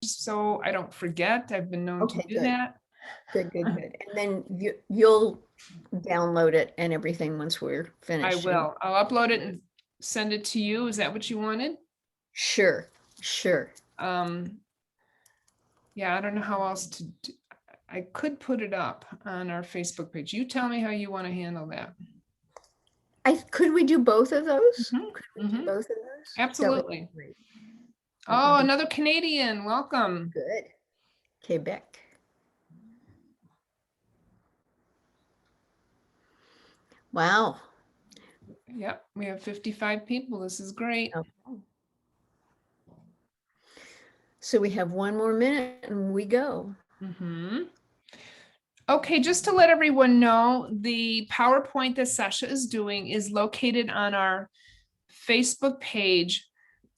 so I don't forget. I've been known to Okay, do good. that. Good. And then you'll download it and everything once we're I finished. will. I'll upload it and send it to you. Is that what you wanted? Sure. Yeah, I don't know how else to do. I could put it up on our Facebook page. You tell me how you want to handle that. Could we do both of those? Mhm, Could we do mhm. both of those? Absolutely. That would be great. That Oh, would be another Canadian. Welcome. good. Quebec. Wow. Yep, we have 55 people. This is great. Okay. So we have 1 more minute and we go. Okay, just to let everyone know, the PowerPoint that Sasha is doing is located on our Facebook page.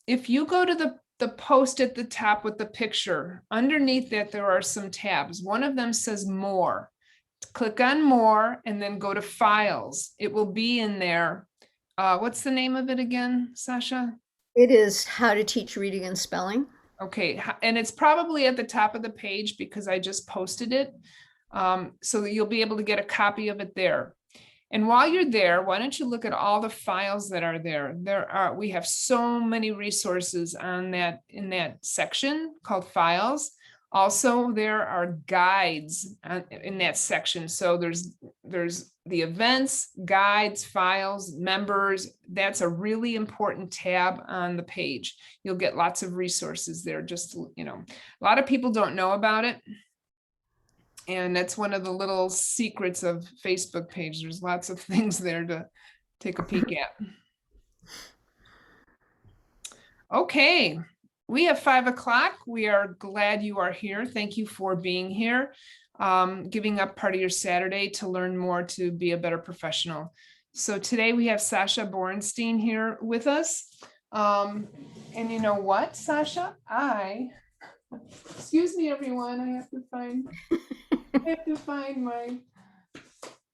If you go to the post at the top with the picture, underneath that there are some tabs. One of them says More. Click on More and then go to Files. It will be in there. What's the name of it again, Sasha? It is How to Teach Reading and Spelling. Okay, and it's probably at the top of the page because I just posted it. So that you'll be able to get a copy of it there. And while you're there, why don't you look at all the files that are there? We have so many resources on that in that section called Files. Also, there are guides in that section. So there's the events, guides, files, members. That's a really important tab on the page. You'll get lots of resources there. Just, a lot of people don't know about it. And that's one of the little secrets of Facebook page. There's lots of things there to take a peek at. Okay, we have 5 o'clock. We are glad you are here. Thank you for being here, giving up part of your Saturday to learn more to be a better professional. So today we have Sasha Bornstein here with us. And you know what, Sasha? Excuse me, everyone. I have to find my,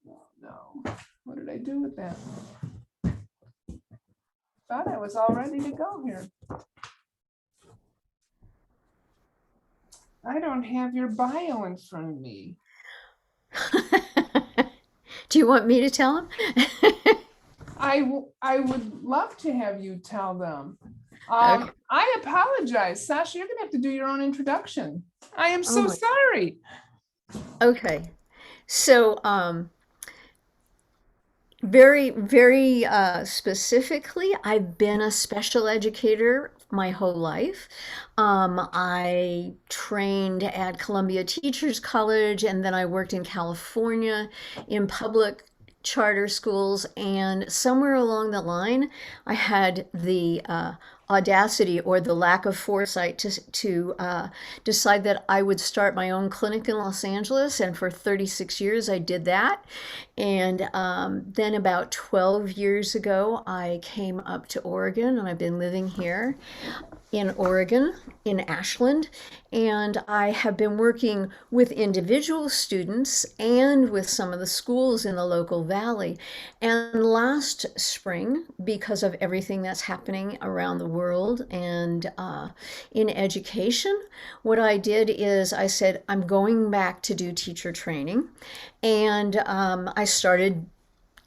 oh no, what did I do with that? Thought I was all ready to go here. I don't have your bio in front of me. Do you want me to tell him? I would love to have you tell them. Okay. I apologize, Sasha. You're gonna have to do your own introduction. I am so Oh my. sorry. Okay. So, very specifically, I've been a special educator my whole life. I trained at Columbia Teachers College, and then I worked in California in public charter schools. And somewhere along the line, I had the audacity or the lack of foresight to decide that I would start my own clinic in Los Angeles. And for 36 years, I did that. And then about 12 years ago, I came up to Oregon, and I've been living here in Oregon, in Ashland, and I have been working with individual students and with some of the schools in the local valley. And last spring, because of everything that's happening around the world and in education, what I did is I said, I'm going back to do teacher training. And I started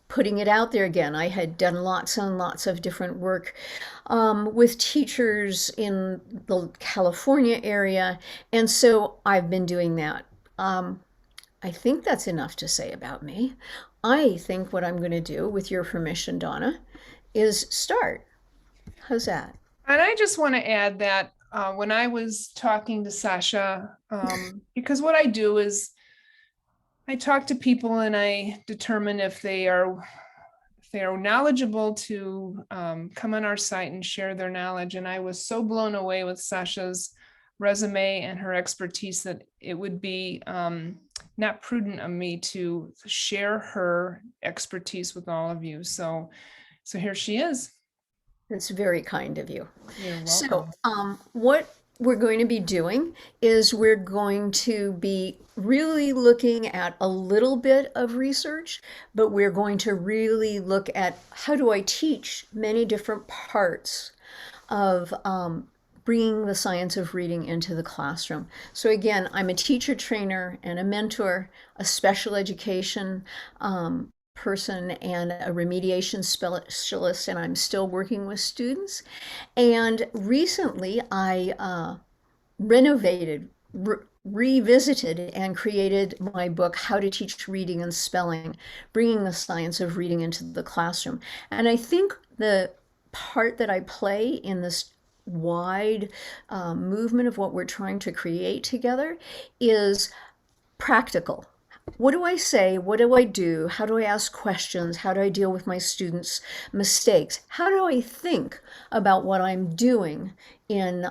putting it out there again. I had done lots and lots of different work with teachers in the California area, and so I've been doing that. I think that's enough to say about me. I think what I'm going to do, with your permission, Donna, is start. How's that? And I just want to add that when I was talking to Sasha, because what I do is I talk to people and I determine if they are knowledgeable to come on our site and share their knowledge. And I was so blown away with Sasha's resume and her expertise that it would be not prudent of me to share her expertise with all of you. So here she is. That's very kind of you. You're So, welcome. what we're going to be doing is we're going to be really looking at a little bit of research, but we're going to really look at how do I teach many different parts of bringing the science of reading into the classroom. So again, I'm a teacher trainer and a mentor, a special education person, and a remediation specialist, and I'm still working with students. And recently I renovated, revisited, and created my book, How to Teach Reading and Spelling, bringing the science of reading into the classroom. And I think the part that I play in this wide movement of what we're trying to create together is practical. What do I say? What do I do? How do I ask questions? How do I deal with my students' mistakes? How do I think about what I'm doing in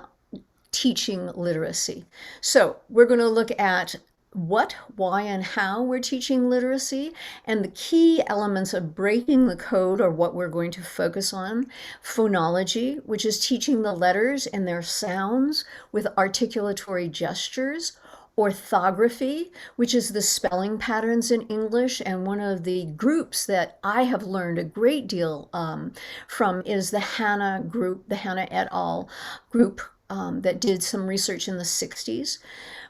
teaching literacy? So we're going to look at what, why, and how we're teaching literacy, and the key elements of breaking the code are what we're going to focus on. Phonology, which is teaching the letters and their sounds with articulatory gestures. Orthography, which is the spelling patterns in English, and one of the groups that I have learned a great deal from is the Hannah group, the Hannah et al. Group that did some research in the 60s.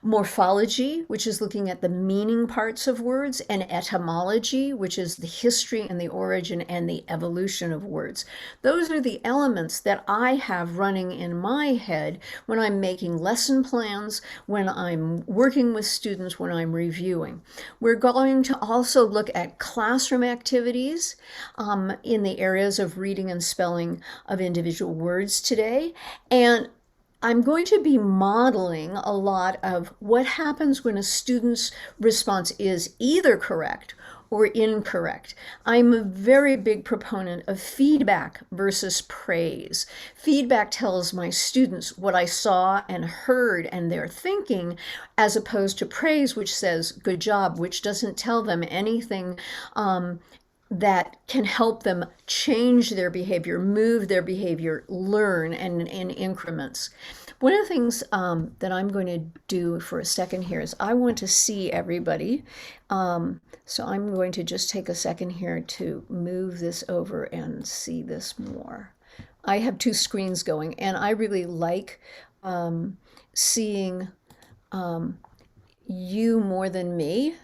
Morphology, which is looking at the meaning parts of words, and etymology, which is the history and the origin and the evolution of words. Those are the elements that I have running in my head when I'm making lesson plans, when I'm working with students, when I'm reviewing. We're going to also look at classroom activities in the areas of reading and spelling of individual words today. And I'm going to be modeling a lot of what happens when a student's response is either correct or incorrect. I'm a very big proponent of feedback versus praise. Feedback tells my students what I saw and heard and their thinking, as opposed to praise, which says good job, which doesn't tell them anything that can help them change their behavior, move their behavior, learn in increments. One of the things that I'm going to do for a second here is I want to see everybody. So I'm going to just take a second here to move this over and see this more. I have two screens going, and I really like seeing you more than me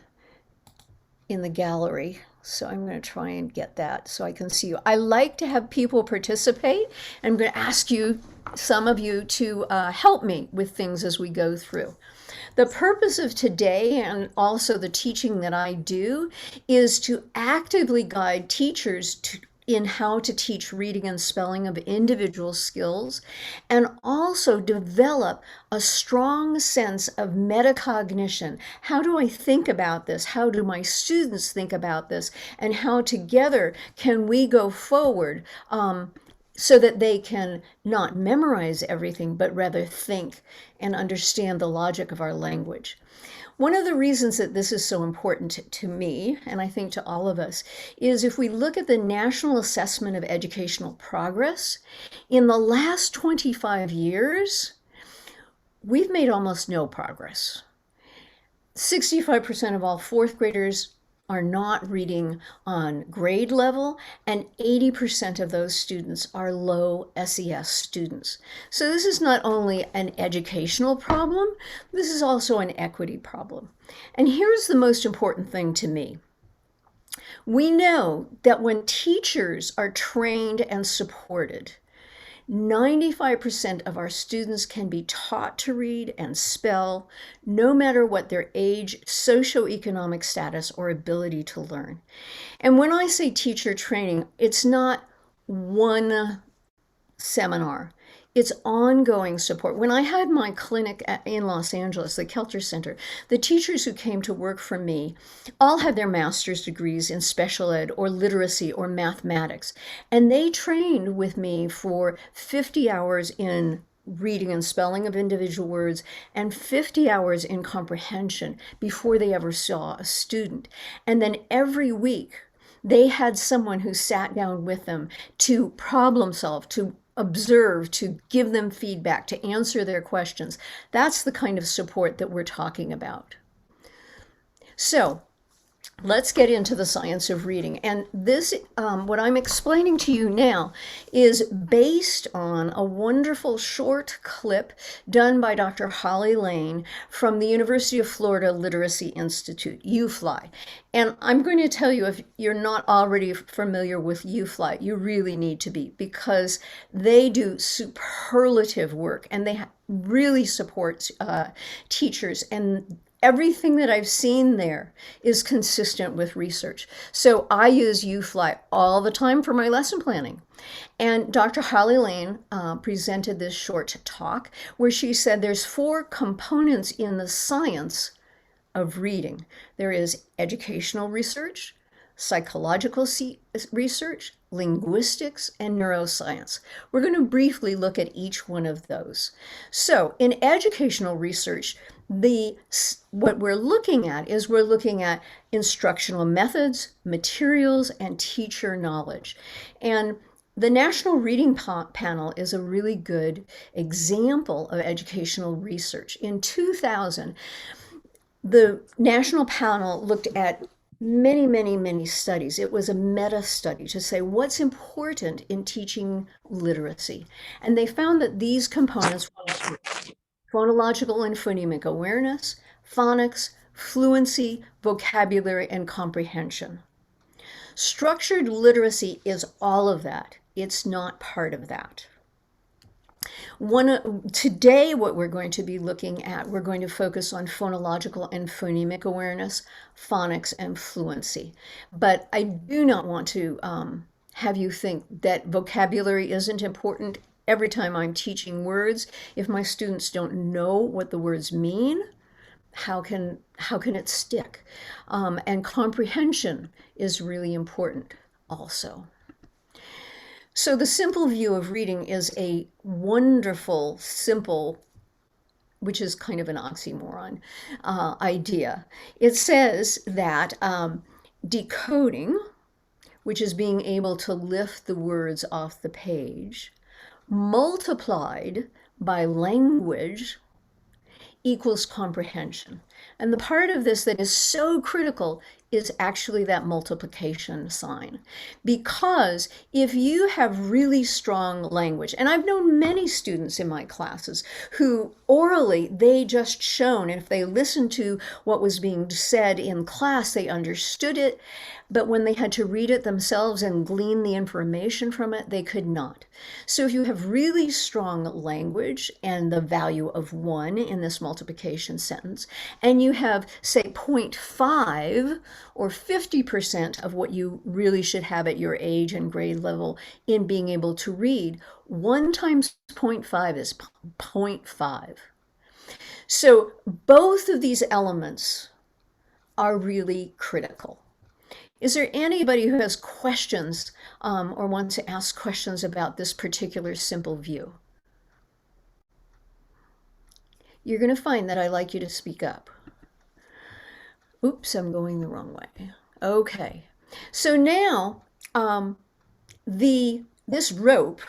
in the gallery. So I'm going to try and get that so I can see you. I like to have people participate. I'm going to ask you, some of you, to help me with things as we go through. The purpose of today, and also the teaching that I do, is to actively guide teachers in how to teach reading and spelling of individual skills, and also develop a strong sense of metacognition. How do I think about this? How do my students think about this? And how together can we go forward so that they can not memorize everything, but rather think and understand the logic of our language. One of the reasons that this is so important to me, and I think to all of us, is if we look at the National Assessment of Educational Progress, in the last 25 years, we've made almost no progress. 65% of all fourth graders are not reading on grade level, and 80% of those students are low SES students. So this is not only an educational problem, this is also an equity problem. And here's the most important thing to me. We know that when teachers are trained and supported, 95% of our students can be taught to read and spell, no matter what their age, socioeconomic status, or ability to learn. And when I say teacher training, it's not one seminar. It's ongoing support. When I had my clinic in Los Angeles, the Kelter Center, the teachers who came to work for me all had their master's degrees in special ed or literacy or mathematics. And they trained with me for 50 hours in reading and spelling of individual words and 50 hours in comprehension before they ever saw a student. And then every week, they had someone who sat down with them to problem solve, to observe, to give them feedback, to answer their questions. That's the kind of support that we're talking about. So let's get into the science of reading. And this, what I'm explaining to you now, is based on a wonderful short clip done by Dr. Holly Lane from the University of Florida Literacy Institute, UFLI. And I'm going to tell you, if you're not already familiar with UFLI, you really need to be, because they do superlative work and they really support teachers, and everything that I've seen there is consistent with research. So I use UFLI all the time for my lesson planning. And Dr. Holly Lane presented this short talk where she said there's 4 components in the science of reading. There is educational research, psychological research, linguistics, and neuroscience. We're going to briefly look at each one of those. So in educational research, what we're looking at is we're looking at instructional methods, materials, and teacher knowledge. And the National Reading Panel is a really good example of educational research. In 2000, the National Panel looked at many studies. It was a meta study to say what's important in teaching literacy. And they found that these components were phonological and phonemic awareness, phonics, fluency, vocabulary, and comprehension. Structured literacy is all of that. It's not part of that. Today, what we're going to be looking at, we're going to focus on phonological and phonemic awareness, phonics, and fluency. But I do not want to have you think that vocabulary isn't important. Every time I'm teaching words, if my students don't know what the words mean, how can it stick? And comprehension is really important also. So the simple view of reading is a wonderful, simple, which is kind of an oxymoron, idea. It says that decoding, which is being able to lift the words off the page, multiplied by language, equals comprehension. And the part of this that is so critical is actually that multiplication sign. Because if you have really strong language, and I've known many students in my classes who orally, they just shown, and if they listened to what was being said in class, they understood it, but when they had to read it themselves and glean the information from it, they could not. So if you have really strong language and the value of 1 in this multiplication sentence, and you have, say, 0.5 or 50% of what you really should have at your age and grade level in being able to read, 1 times 0.5 is 0.5. So both of these elements are really critical. Is there anybody who has questions or wants to ask questions about this particular simple view? You're going to find that I like you to speak up. Oops, I'm going the wrong way. Okay, so now this rope,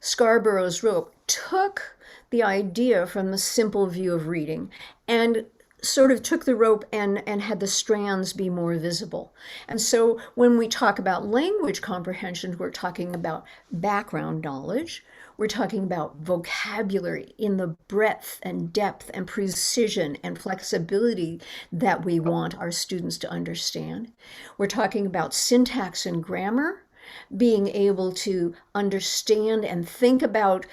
Scarborough's rope, took the idea from the simple view of reading and sort of took the rope and had the strands be more visible. And so when we talk about language comprehension, we're talking about background knowledge. We're talking about vocabulary in the breadth and depth and precision and flexibility that we want our students to understand. We're talking about syntax and grammar, being able to understand and think about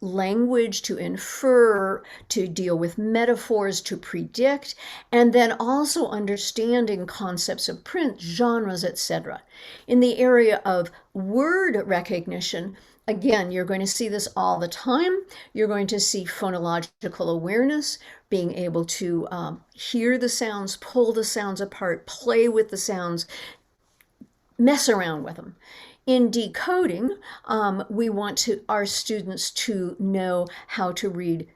language, to infer, to deal with metaphors, to predict, and then also understanding concepts of print, genres, etc. In the area of word recognition, again, you're going to see this all the time. You're going to see phonological awareness, being able to hear the sounds, pull the sounds apart, play with the sounds, mess around with them. In decoding, we want our students to know how to read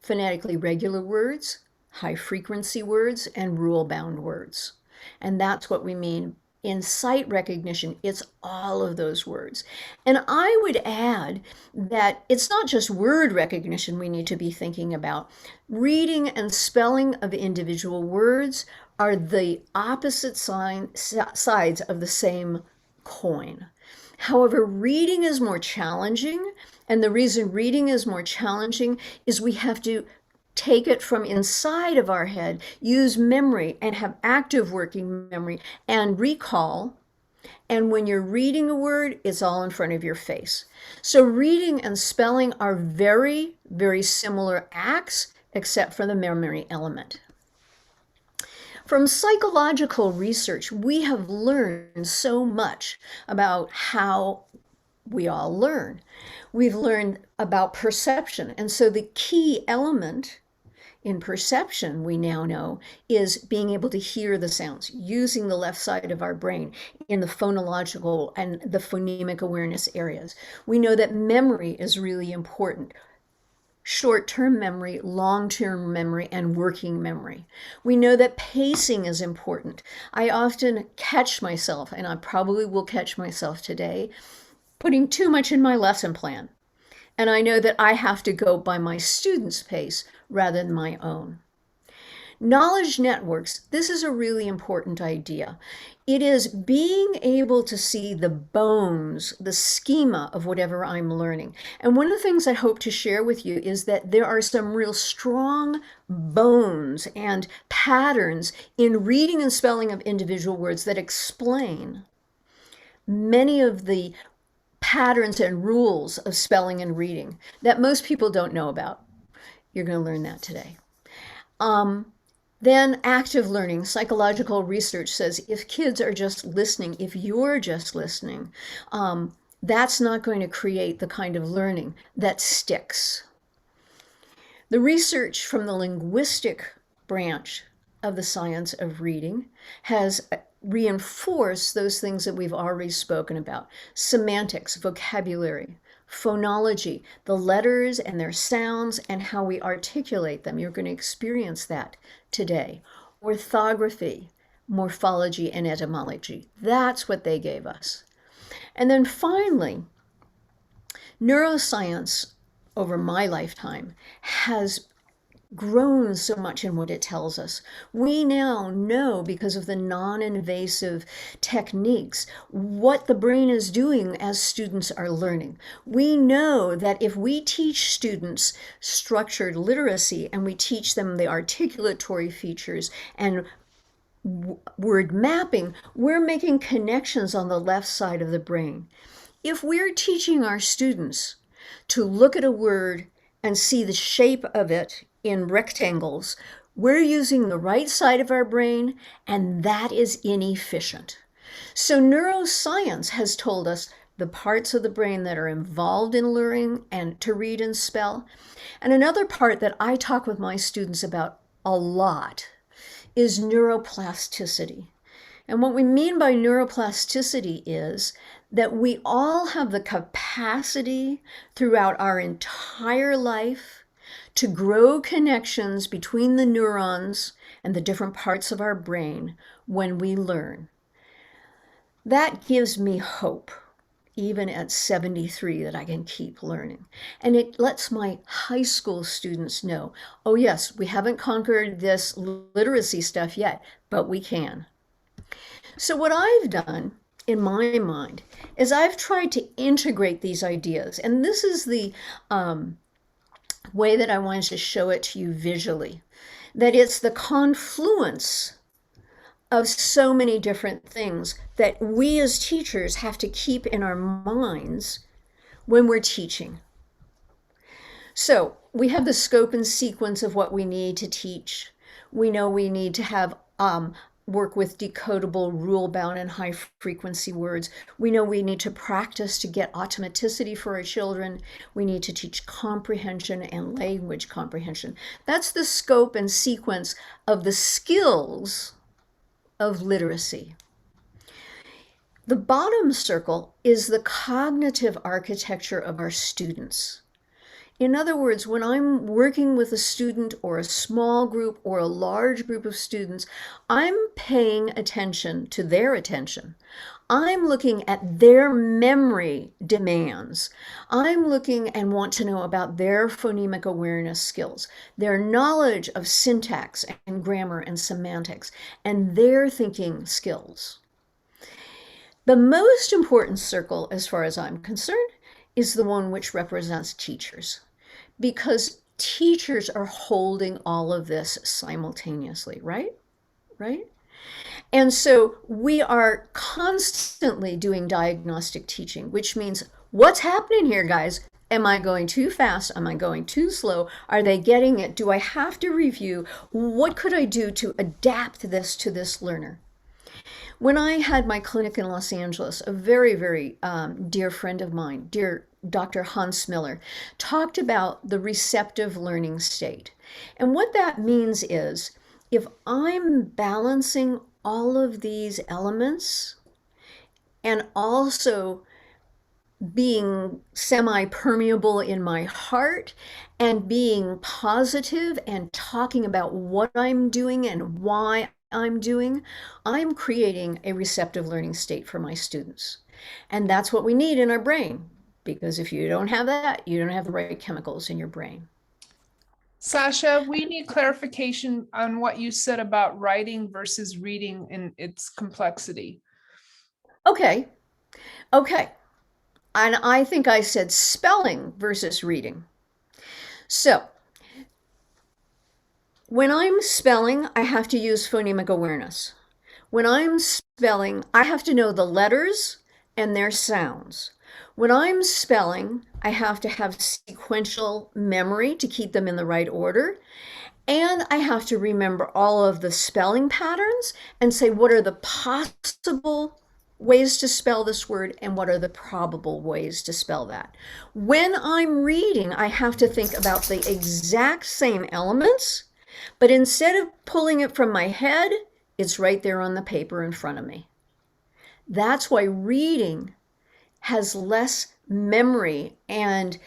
phonetically regular words, high frequency words, and rule-bound words. And that's what we mean in sight recognition, it's all of those words. And I would add that it's not just word recognition we need to be thinking about. Reading and spelling of individual words are the opposite sides of the same coin. However, reading is more challenging, and the reason reading is more challenging is we have to take it from inside of our head, use memory, and have active working memory and recall. And when you're reading a word, it's all in front of your face. So reading and spelling are very, very similar acts, except for the memory element. From psychological research, we have learned so much about how we all learn. We've learned about perception. And so the key element in perception, we now know, is being able to hear the sounds, using the left side of our brain in the phonological and the phonemic awareness areas. We know that memory is really important. Short-term memory, long-term memory, and working memory. We know that pacing is important. I often catch myself, and I probably will catch myself today, putting too much in my lesson plan. And I know that I have to go by my students' pace rather than my own. Knowledge networks, this is a really important idea. It is being able to see the bones, the schema of whatever I'm learning. And one of the things I hope to share with you is that there are some real strong bones and patterns in reading and spelling of individual words that explain many of the patterns and rules of spelling and reading that most people don't know about. You're going to learn that today. Then active learning, psychological research says if kids are just listening, if you're just listening, that's not going to create the kind of learning that sticks. The research from the linguistic branch of the science of reading has reinforced those things that we've already spoken about. Semantics, vocabulary, phonology, the letters and their sounds and how we articulate them. You're going to experience that today. Orthography, morphology, and etymology. That's what they gave us. And then finally, neuroscience over my lifetime has grown so much in what it tells us. We now know, because of the non-invasive techniques, what the brain is doing as students are learning. We know that if we teach students structured literacy and we teach them the articulatory features and word mapping, we're making connections on the left side of the brain. If we're teaching our students to look at a word and see the shape of it in rectangles, we're using the right side of our brain, and that is inefficient. So neuroscience has told us the parts of the brain that are involved in learning and to read and spell. And another part that I talk with my students about a lot is neuroplasticity. And what we mean by neuroplasticity is that we all have the capacity throughout our entire life to grow connections between the neurons and the different parts of our brain when we learn. That gives me hope, even at 73, that I can keep learning. And it lets my high school students know, oh yes, we haven't conquered this literacy stuff yet, but we can. So what I've done in my mind is I've tried to integrate these ideas, and this is the way that I wanted to show it to you visually, that it's the confluence of so many different things that we as teachers have to keep in our minds when we're teaching. So we have the scope and sequence of what we need to teach. We know we need to have work with decodable, rule-bound, and high-frequency words. We know we need to practice to get automaticity for our children. We need to teach comprehension and language comprehension. That's the scope and sequence of the skills of literacy. The bottom circle is the cognitive architecture of our students. In other words, when I'm working with a student or a small group or a large group of students, I'm paying attention to their attention. I'm looking at their memory demands. I'm looking and want to know about their phonemic awareness skills, their knowledge of syntax and grammar and semantics, and their thinking skills. The most important circle, as far as I'm concerned, is the one which represents teachers, because teachers are holding all of this simultaneously, right? Right? And so we are constantly doing diagnostic teaching, which means what's happening here, guys? Am I going too fast? Am I going too slow? Are they getting it? Do I have to review? What could I do to adapt this to this learner? When I had my clinic in Los Angeles, a very, very dear friend of mine, dear Dr. Hans Miller, talked about the receptive learning state. And what that means is if I'm balancing all of these elements and also being semi-permeable in my heart and being positive and talking about what I'm doing and why I'm doing, I'm creating a receptive learning state for my students. And that's what we need in our brain, because if you don't have that, you don't have the right chemicals in your brain. Sasha, we need clarification on what you said about writing versus reading and its complexity. Okay, okay. And I think I said spelling versus reading. So when I'm spelling, I have to use phonemic awareness. When I'm spelling, I have to know the letters and their sounds. When I'm spelling, I have to have sequential memory to keep them in the right order. And I have to remember all of the spelling patterns and say, what are the possible ways to spell this word and what are the probable ways to spell that? When I'm reading, I have to think about the exact same elements, but instead of pulling it from my head, it's right there on the paper in front of me. That's why reading has less memory and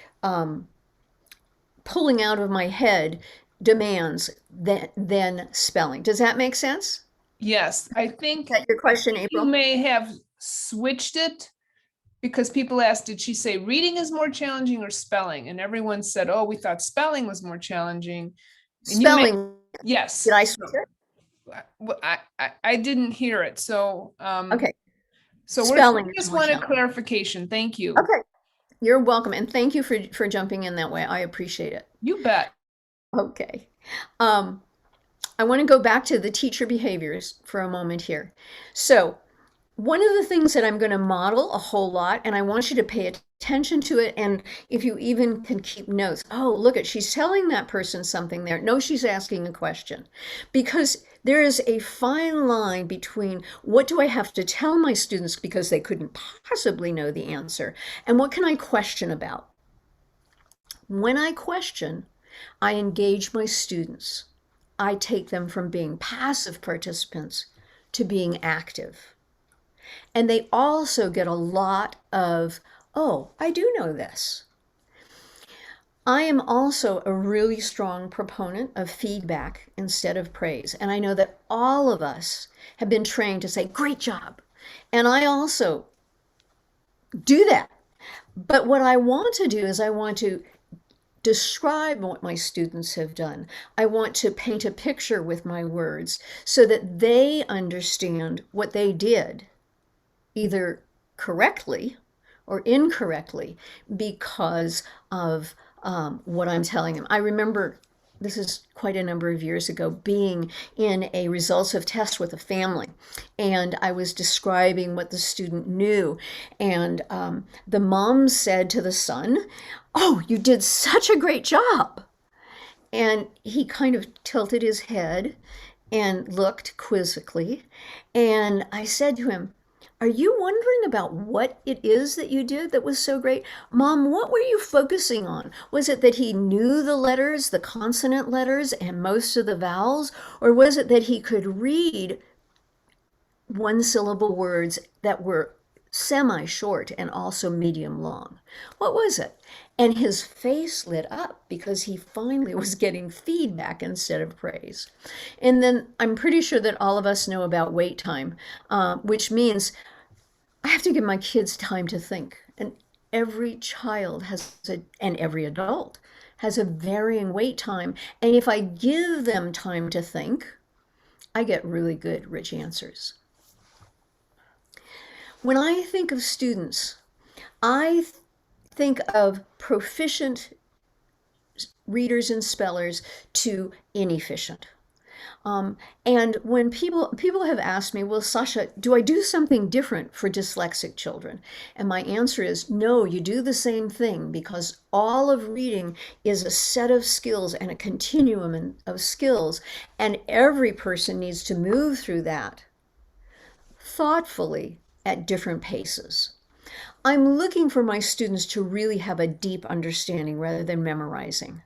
pulling out of my head demands than spelling. Does that make sense? Yes, I Is think that your question, you April? may have switched it because people asked, did she say reading is more challenging or spelling? And everyone said, oh, we thought spelling was more challenging. And you may, Spelling. yes. Did I switch it? I didn't hear it. So, Okay. so we Spelling is just more wanted challenging. clarification. Thank you. Okay. You're welcome. And thank you for jumping in that way. I appreciate it. You bet. Okay. Um, I want to go back to the teacher behaviors for a moment here. So one of the things that I'm going to model a whole lot, and I want you to pay attention to it, and if you even can keep notes, oh, look at, she's telling that person something there. No, she's asking a question. Because there is a fine line between what do I have to tell my students because they couldn't possibly know the answer, and what can I question about? When I question, I engage my students. I take them from being passive participants to being active. And they also get a lot of, oh, I do know this. I am also a really strong proponent of feedback instead of praise. And I know that all of us have been trained to say, great job. And I also do that. But what I want to do is I want to describe what my students have done. I want to paint a picture with my words so that they understand what they did, either correctly or incorrectly, because of what I'm telling them. I remember, this is quite a number of years ago, being in a results of test with a family, and I was describing what the student knew, and the mom said to the son, oh, you did such a great job. And he kind of tilted his head and looked quizzically, and I said to him, are you wondering about what it is that you did that was so great? Mom, what were you focusing on? Was it that he knew the letters, the consonant letters, and most of the vowels? Or was it that he could read one syllable words that were semi-short and also medium long. What was it? And his face lit up because he finally was getting feedback instead of praise. And then I'm pretty sure that all of us know about wait time, which means I have to give my kids time to think. And every child and every adult has a varying wait time. And if I give them time to think, I get really good, rich answers. When I think of students, I think of proficient readers and spellers to inefficient. And when people have asked me, well, Sasha, do I do something different for dyslexic children? And my answer is no, you do the same thing, because all of reading is a set of skills and a continuum of skills, and every person needs to move through that thoughtfully at different paces. I'm looking for my students to really have a deep understanding rather than memorizing.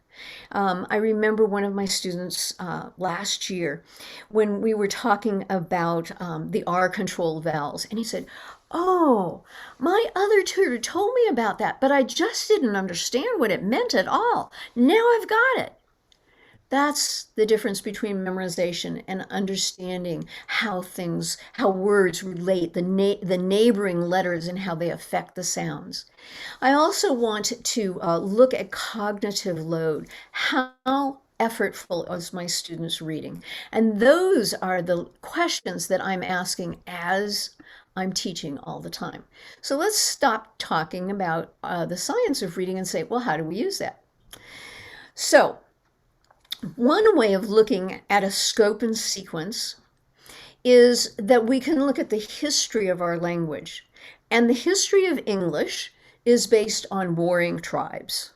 I remember one of my students last year when we were talking about the R control vowels, and he said, oh, my other tutor told me about that, but I just didn't understand what it meant at all. Now I've got it. That's the difference between memorization and understanding how words relate, the neighboring letters and how they affect the sounds. I also want to look at cognitive load. How effortful is my students reading? And those are the questions that I'm asking as I'm teaching all the time. So let's stop talking about the science of reading and say, well, how do we use that? So one way of looking at a scope and sequence is that we can look at the history of our language. And the history of English is based on warring tribes.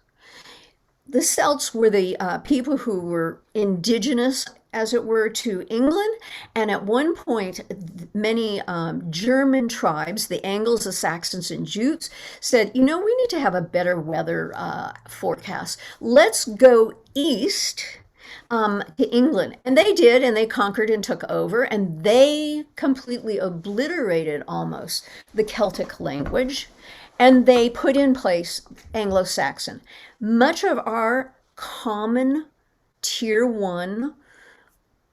The Celts were the people who were indigenous, as it were, to England. And at one point, many German tribes, the Angles, the Saxons, and Jutes, said, you know, we need to have a better weather forecast. Let's go east to England. And they did, and they conquered and took over, and they completely obliterated almost the Celtic language, and they put in place Anglo-Saxon. Much of our common tier 1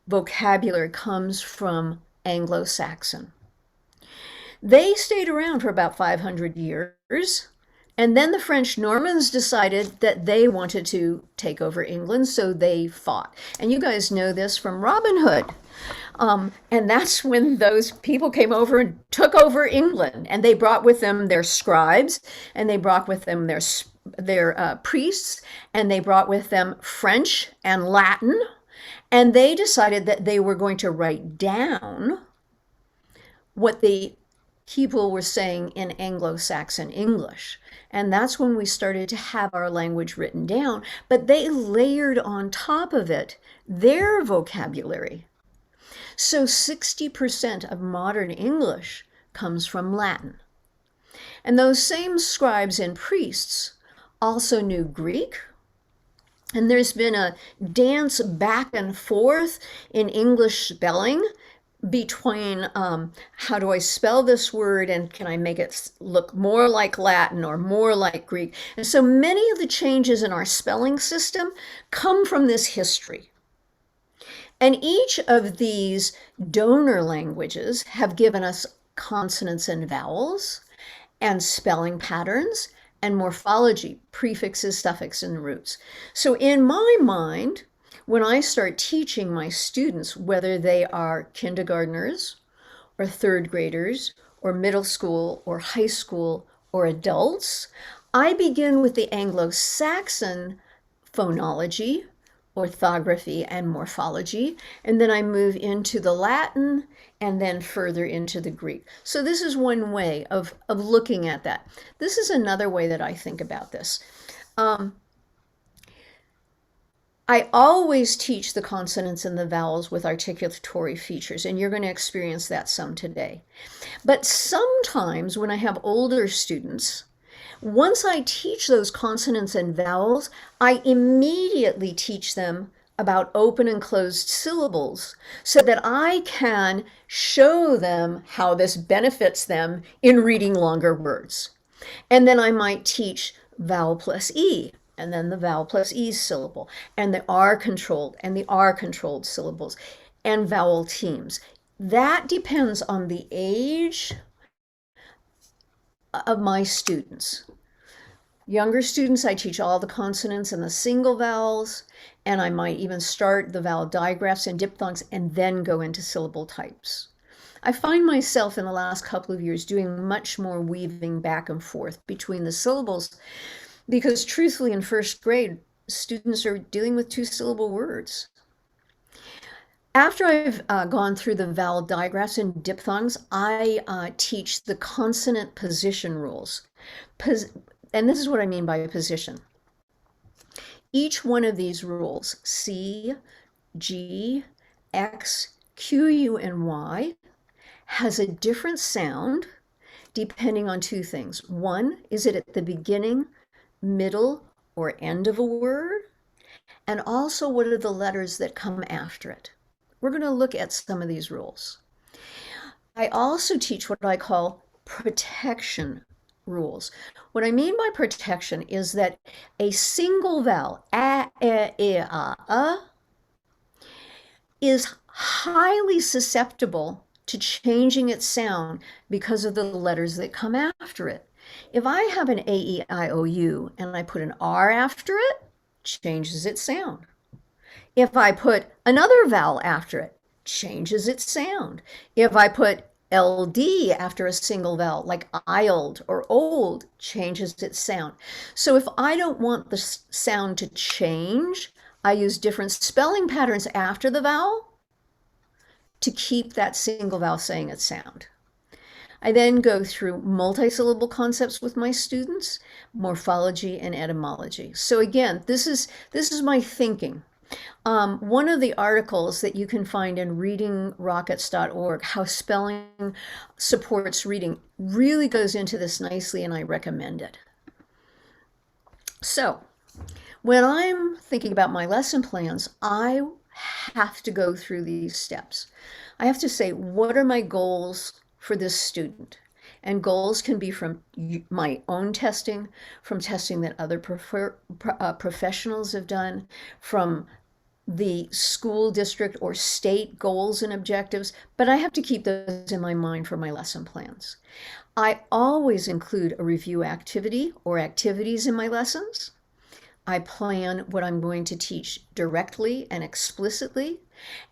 vocabulary comes from Anglo-Saxon. They stayed around for about 500 years. And then the French Normans decided that they wanted to take over England, so they fought. And you guys know this from Robin Hood. And that's when those people came over and took over England. And they brought with them their scribes, and they brought with them their priests, and they brought with them French and Latin. And they decided that they were going to write down what the people were saying in Anglo-Saxon English. And that's when we started to have our language written down, but they layered on top of it their vocabulary. So 60% of modern English comes from Latin. And those same scribes and priests also knew Greek. And there's been a dance back and forth in English spelling between how do I spell this word and can I make it look more like Latin or more like Greek? And so many of the changes in our spelling system come from this history. And each of these donor languages have given us consonants and vowels and spelling patterns and morphology, prefixes, suffixes, and roots. So in my mind, when I start teaching my students, whether they are kindergartners or third graders or middle school or high school or adults, I begin with the Anglo-Saxon phonology, orthography, and morphology, and then I move into the Latin and then further into the Greek. So this is one way of looking at that. This is another way that I think about this. I always teach the consonants and the vowels with articulatory features, and you're going to experience that some today. But sometimes when I have older students, once I teach those consonants and vowels, I immediately teach them about open and closed syllables so that I can show them how this benefits them in reading longer words. And then I might teach vowel plus E, and then the vowel plus E syllable, and the R controlled and the R controlled syllables, and vowel teams. That depends on the age of my students. Younger students, I teach all the consonants and the single vowels, and I might even start the vowel digraphs and diphthongs and then go into syllable types. I find myself in the last couple of years doing much more weaving back and forth between the syllables because truthfully in first grade, students are dealing with two-syllable words. After I've gone through the vowel digraphs and diphthongs, I teach the consonant position rules. And this is what I mean by position. Each one of these rules, C, G, X, Q, U, and Y, has a different sound depending on two things. One, is it at the beginning, middle, or end of a word? And also, what are the letters that come after it? We're going to look at some of these rules. I also teach what I call protection rules. What I mean by protection is that a single vowel, a, e, a, is highly susceptible to changing its sound because of the letters that come after it. If I have an A, E, I, O, U and I put an R after it, changes its sound. If I put another vowel after it, changes its sound. If I put LD after a single vowel, like ild or old, changes its sound. So if I don't want the sound to change, I use different spelling patterns after the vowel to keep that single vowel saying its sound. I then go through multi-syllable concepts with my students, morphology and etymology. So again, this is my thinking. One of the articles that you can find in readingrockets.org, how spelling supports reading, really goes into this nicely, and I recommend it. So when I'm thinking about my lesson plans, I have to go through these steps. I have to say, what are my goals for this student? And goals can be from my own testing, from testing that other professionals have done, from the school district or state goals and objectives, but I have to keep those in my mind for my lesson plans. I always include a review activity or activities in my lessons. I plan what I'm going to teach directly and explicitly.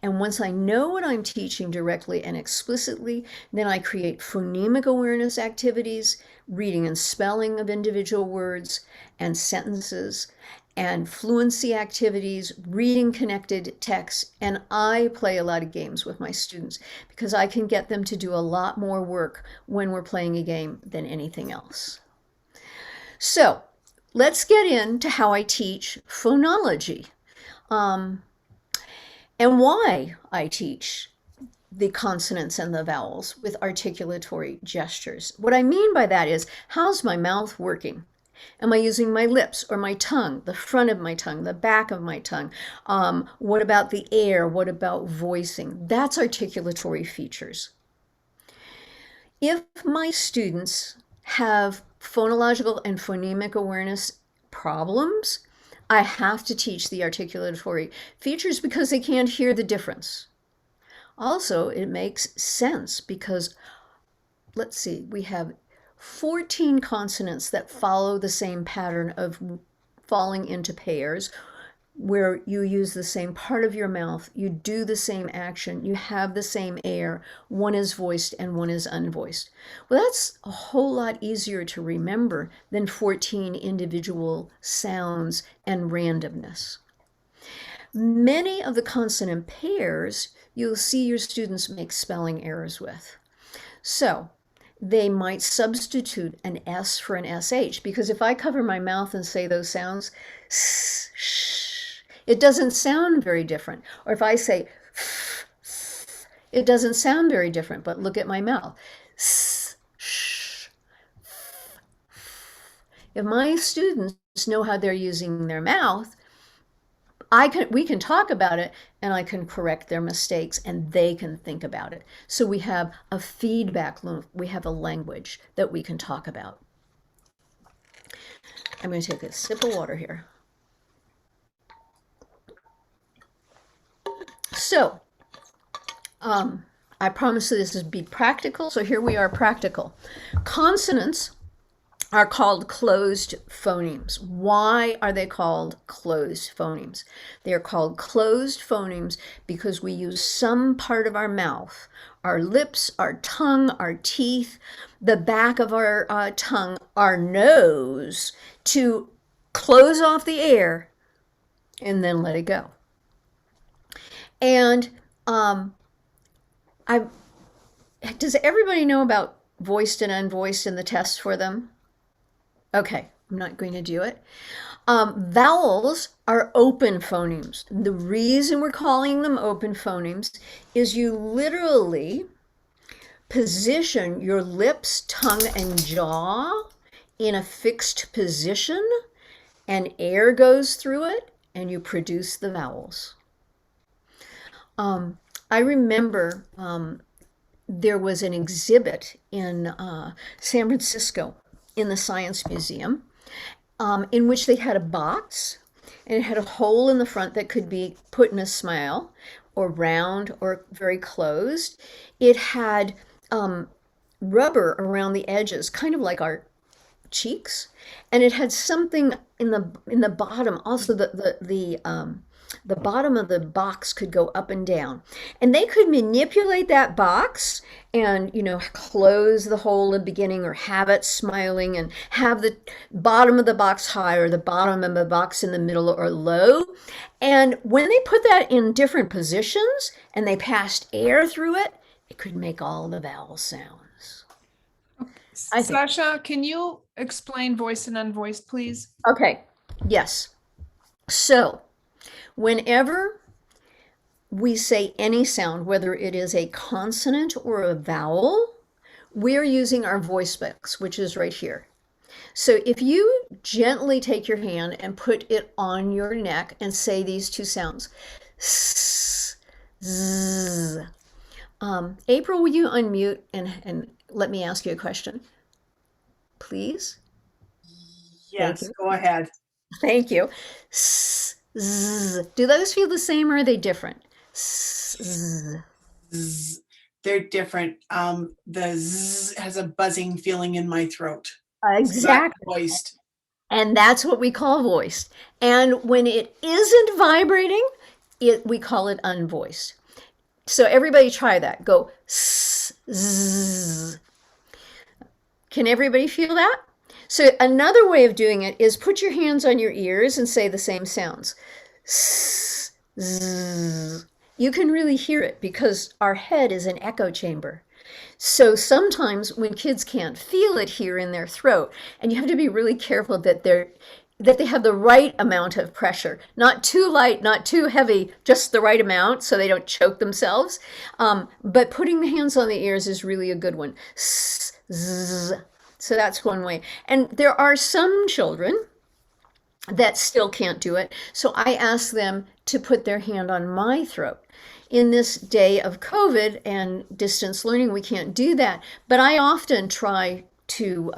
And once I know what I'm teaching directly and explicitly, then I create phonemic awareness activities, reading and spelling of individual words and sentences, and fluency activities, reading connected text, and I play a lot of games with my students because I can get them to do a lot more work when we're playing a game than anything else. So let's get into how I teach phonology and why I teach the consonants and the vowels with articulatory gestures. What I mean by that is, how's my mouth working? Am I using my lips or my tongue, the front of my tongue, the back of my tongue? What about the air? What about voicing? That's articulatory features. If my students have phonological and phonemic awareness problems, I have to teach the articulatory features because they can't hear the difference. Also, it makes sense because, let's see, we have 14 consonants that follow the same pattern of falling into pairs, where you use the same part of your mouth, you do the same action, you have the same air. One is voiced and one is unvoiced. Well, that's a whole lot easier to remember than 14 individual sounds and randomness. Many of the consonant pairs you'll see your students make spelling errors with. So they might substitute an S for an SH, because if I cover my mouth and say those sounds, it doesn't sound very different. Or if I say, it doesn't sound very different, but look at my mouth. If my students know how they're using their mouth, we can talk about it, and I can correct their mistakes, and they can think about it. So we have a feedback loop. We have a language that we can talk about. I'm going to take a sip of water here. So, I promise this is be practical. So here we are, practical. Consonants are called closed phonemes. Why are they called closed phonemes? They are called closed phonemes because we use some part of our mouth, our lips, our tongue, our teeth, the back of our tongue, our nose, to close off the air and then let it go. And does everybody know about voiced and unvoiced and the test for them? Okay, I'm not going to do it. Vowels are open phonemes. The reason we're calling them open phonemes is you literally position your lips, tongue, and jaw in a fixed position, and air goes through it, and you produce the vowels. I remember there was an exhibit in San Francisco in the Science Museum in which they had a box, and it had a hole in the front that could be put in a smile or round or very closed. It had rubber around the edges, kind of like our cheeks, and it had something in the bottom. Also, the bottom of the box could go up and down, and they could manipulate that box and, close the hole in the beginning, or have it smiling, and have the bottom of the box high or the bottom of the box in the middle or low. And when they put that in different positions and they passed air through it, it could make all the vowel sounds. Sasha, can you explain voiced and unvoiced, please? Okay, yes. So whenever we say any sound, whether it is a consonant or a vowel, we're using our voice box, which is right here. So if you gently take your hand and put it on your neck and say these two sounds, s, z. April, will you unmute and let me ask you a question, please? Yes, go ahead. Thank you. S, z. Do those feel the same, or are they different? S, z. Z. They're different. The z has a buzzing feeling in my throat. Exactly. Voiced. And that's what we call voiced. And when it isn't vibrating, we call it unvoiced. So everybody try that. Go s, z. Can everybody feel that? So another way of doing it is put your hands on your ears and say the same sounds. S, z. You can really hear it because our head is an echo chamber. So sometimes when kids can't feel it here in their throat, and you have to be really careful that they have the right amount of pressure, not too light, not too heavy, just the right amount so they don't choke themselves. But putting the hands on the ears is really a good one. S, z. So that's one way. And there are some children that still can't do it. So I ask them to put their hand on my throat. In this day of COVID and distance learning, we can't do that. But I often try to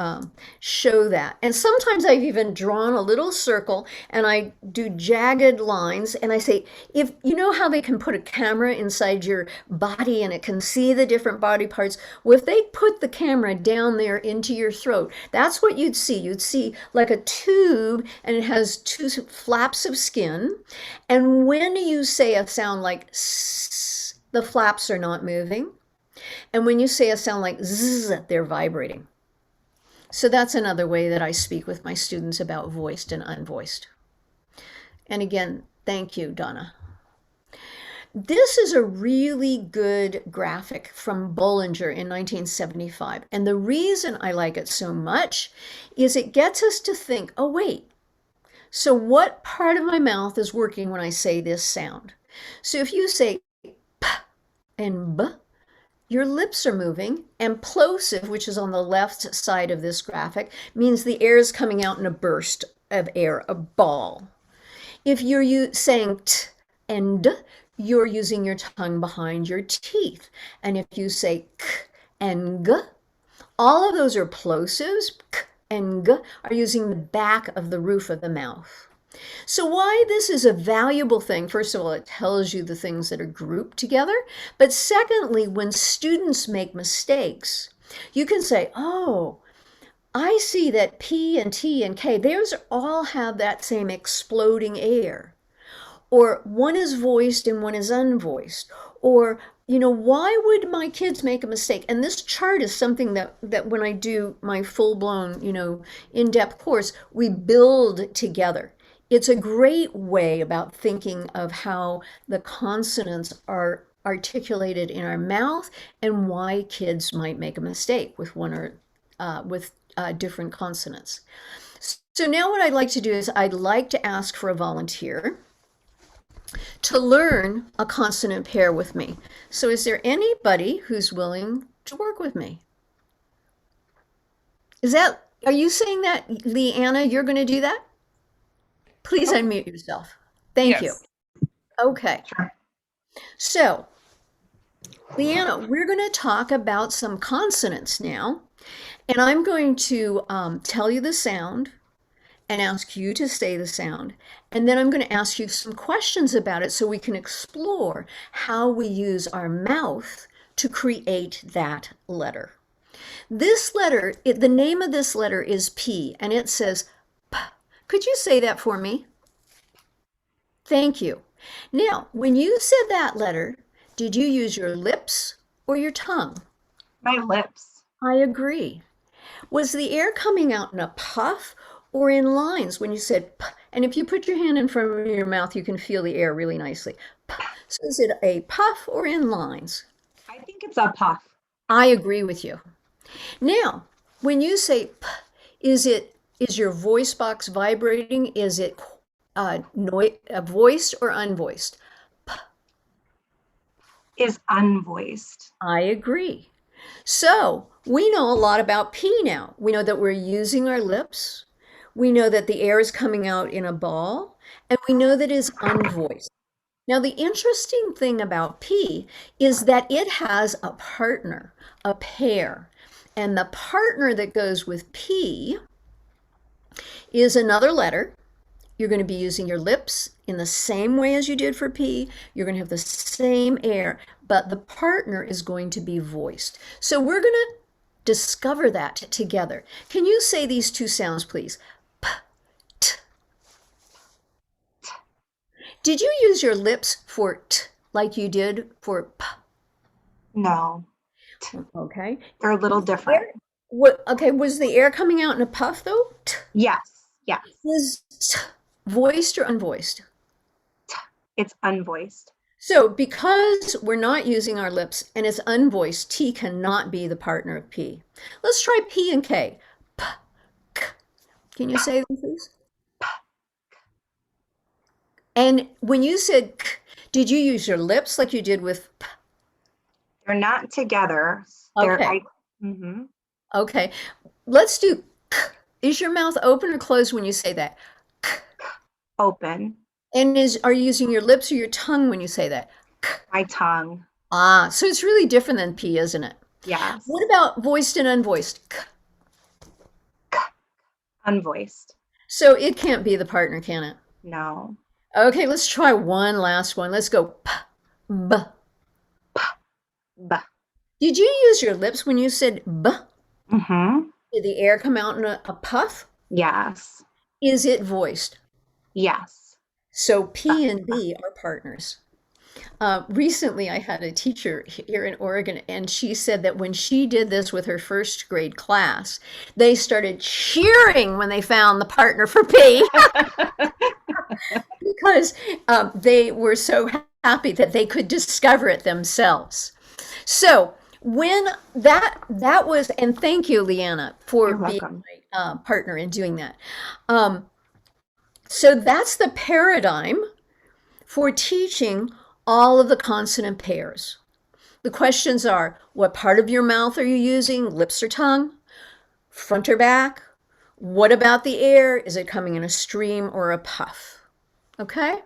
show that. And sometimes I've even drawn a little circle and I do jagged lines, and I say, if you know how they can put a camera inside your body and it can see the different body parts, well, if they put the camera down there into your throat, that's what you'd see. You'd see like a tube, and it has two flaps of skin. And when you say a sound like s, the flaps are not moving. And when you say a sound like z, they're vibrating. So that's another way that I speak with my students about voiced and unvoiced. And again, thank you, Donna. This is a really good graphic from Bollinger in 1975. And the reason I like it so much is it gets us to think, oh, wait, so what part of my mouth is working when I say this sound? So if you say p and b, your lips are moving, and plosive, which is on the left side of this graphic, means the air is coming out in a burst of air, a ball. If you're saying t and d, you're using your tongue behind your teeth. And if you say k and g, all of those are plosives. K and g are using the back of the roof of the mouth. So why this is a valuable thing, first of all, it tells you the things that are grouped together. But secondly, when students make mistakes, you can say, oh, I see that P and T and K, theirs all have that same exploding air. Or one is voiced and one is unvoiced. Or, why would my kids make a mistake? And this chart is something that when I do my full-blown, in-depth course, we build together. It's a great way about thinking of how the consonants are articulated in our mouth and why kids might make a mistake with one or with different consonants. So now what I'd like to do is I'd like to ask for a volunteer to learn a consonant pair with me. So is there anybody who's willing to work with me? Are you saying that, Leanna, you're going to do that? Please unmute yourself. Thank you. Okay. Sure. So, Leanna, we're going to talk about some consonants now. And I'm going to tell you the sound and ask you to say the sound. And then I'm going to ask you some questions about it so we can explore how we use our mouth to create that letter. This letter, the name of this letter is P, and it says P. Could you say that for me? Thank you. Now, when you said that letter, did you use your lips or your tongue? My lips. I agree. Was the air coming out in a puff or in lines when you said P? And if you put your hand in front of your mouth, you can feel the air really nicely. P. So is it a puff or in lines? I think it's a puff. I agree with you. Now, when you say P, is your voice box vibrating? Is it voiced or unvoiced? P. Is unvoiced. I agree. So we know a lot about P now. We know that we're using our lips. We know that the air is coming out in a ball, and we know that it is unvoiced. Now, the interesting thing about P is that it has a partner, a pair. And the partner that goes with P is another letter. You're going to be using your lips in the same way as you did for P. You're going to have the same air, but the partner is going to be voiced. So we're going to discover that together. Can you say these two sounds, please? P, t. Did you use your lips for t like you did for p? No. Okay. They're a little different. Okay, was the air coming out in a puff though? T. Yes. Yes. Was t voiced or unvoiced? It's unvoiced. So because we're not using our lips and it's unvoiced, T cannot be the partner of P. Let's try P and K. P, k. Can you say them, please? P. And when you said k, did you use your lips like you did with P? They're not together. Okay. Okay. Let's do k. Is your mouth open or closed when you say that? K. Open. And are you using your lips or your tongue when you say that? K. My tongue. Ah, so it's really different than P, isn't it? Yes. What about voiced and unvoiced? K. K. Unvoiced. So it can't be the partner, can it? No. Okay, let's try one last one. Let's go P, B. P, B. Did you use your lips when you said B? Mm-hmm. Did the air come out in a puff? Yes. Is it voiced? Yes. So P and B are partners. Recently, I had a teacher here in Oregon, and she said that when she did this with her first grade class, they started cheering when they found the partner for P because they were so happy that they could discover it themselves. So when that was, and thank you, Leanna, for being my partner in doing that. So that's the paradigm for teaching all of the consonant pairs. The questions are, what part of your mouth are you using? Lips or tongue? Front or back? What about the air? Is it coming in a stream or a puff? Okay?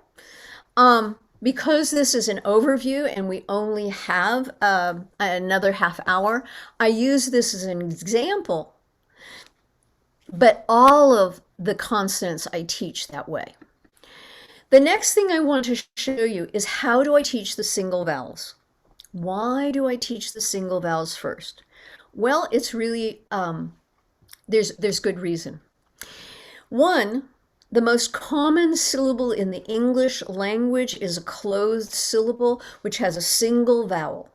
Because this is an overview and we only have another half hour, I use this as an example, but all of the consonants I teach that way. The next thing I want to show you is how do I teach the single vowels? Why do I teach the single vowels first? Well, it's really, there's good reason. One, the most common syllable in the English language is a closed syllable, which has a single vowel.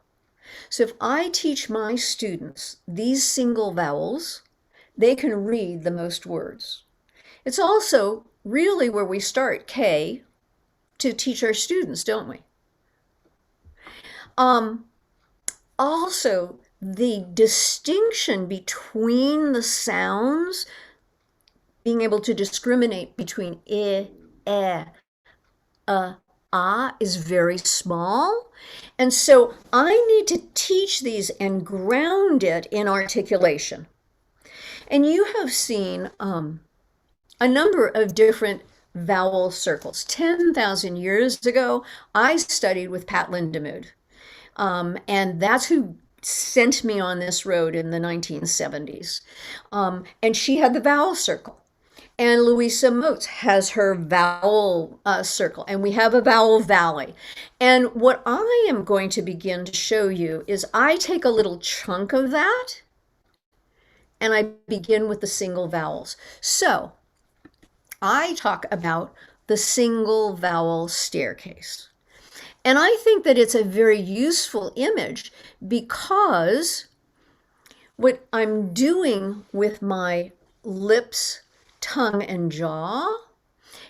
So if I teach my students these single vowels, they can read the most words. It's also really where we start K to teach our students, don't we? Also, the distinction between the sounds, being able to discriminate between is very small. And so I need to teach these and ground it in articulation. And you have seen a number of different vowel circles. 10,000 years ago, I studied with Pat Lindemood. And that's who sent me on this road in the 1970s. And she had the vowel circle. And Louisa Moats has her vowel circle. And we have a vowel valley. And what I am going to begin to show you is I take a little chunk of that and I begin with the single vowels. So I talk about the single vowel staircase. And I think that it's a very useful image because what I'm doing with my lips, tongue, and jaw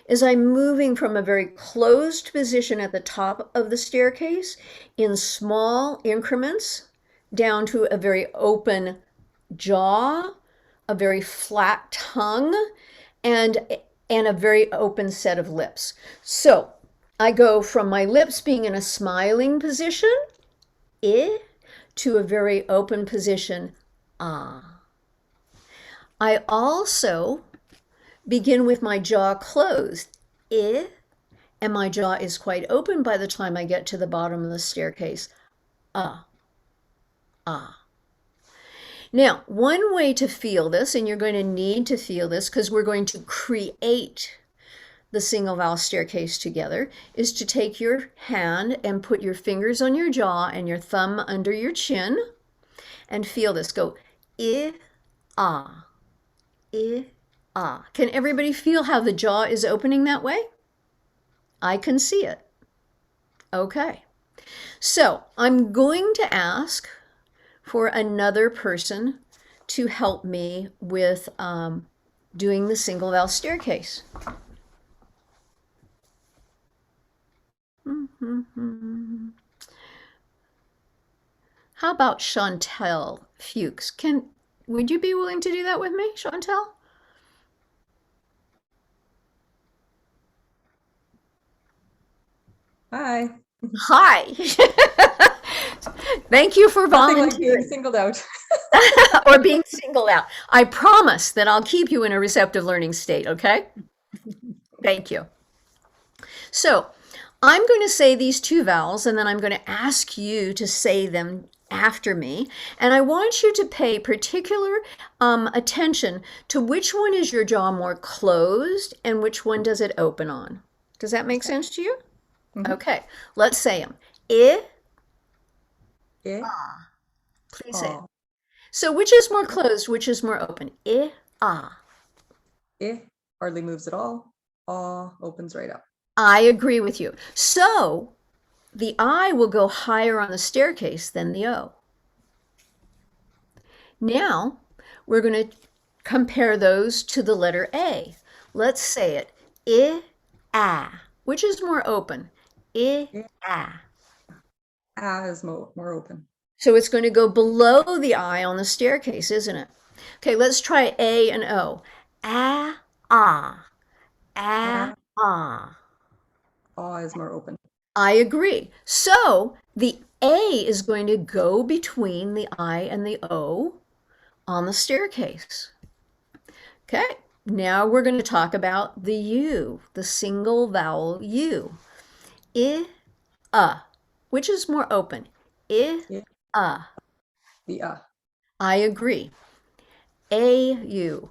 is I'm moving from a very closed position at the top of the staircase in small increments down to a very open jaw, a very flat tongue, and a very open set of lips. So I go from my lips being in a smiling position, to a very open position, ah. I also begin with my jaw closed, and my jaw is quite open by the time I get to the bottom of the staircase, ah. Now, one way to feel this, and you're going to need to feel this because we're going to create the single vowel staircase together, is to take your hand and put your fingers on your jaw and your thumb under your chin and feel this. Go, ah, ah. Can everybody feel how the jaw is opening that way? I can see it. Okay. So I'm going to ask for another person to help me with doing the single vowel staircase. How about Chantel Fuchs? Would you be willing to do that with me, Chantel? Hi. Hi. Thank you for Nothing like volunteering. being singled out. Or being singled out. I promise that I'll keep you in a receptive learning state, okay? Thank you. So I'm going to say these two vowels, and then I'm going to ask you to say them after me. And I want you to pay particular attention to which one is your jaw more closed and which one does it open on. Does that make sense to you? Mhm. Okay, let's say them. I, Eh, ah. Please say it. aw. So which is more closed, which is more open? I, ah. Eh hardly moves at all. Aw opens right up. I agree with you. So the I will go higher on the staircase than the O. Now we're going to compare those to the letter A. Let's say it. I, which is more open? I. Ah is more open. So it's going to go below the I on the staircase, isn't it? Okay, let's try A and O. Ah, ah. Ah, ah. Aw is more open. I agree. So the A is going to go between the I and the O on the staircase. Okay, Now we're going to talk about the U, the single vowel U. Which is more open? Yeah. The I agree. A-U.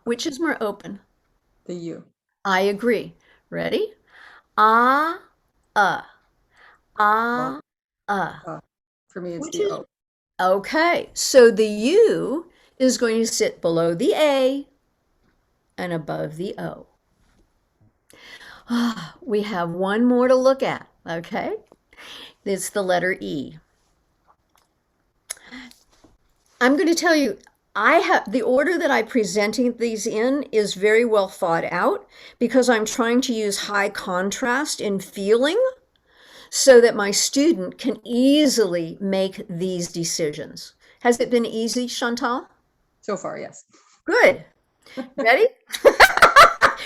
Which is more open? the U. I agree. Ready? Ah, ah, Well, ah. for me, it's Which the is O. okay. So the U is going to sit below the A and above the O. We have one more to look at, okay? It's the letter E. I'm going to tell you, I have the order that I'm presenting these in is very well thought out because I'm trying to use high contrast in feeling so that my student can easily make these decisions. Has it been easy, Chantal? So far, yes. Good. Ready?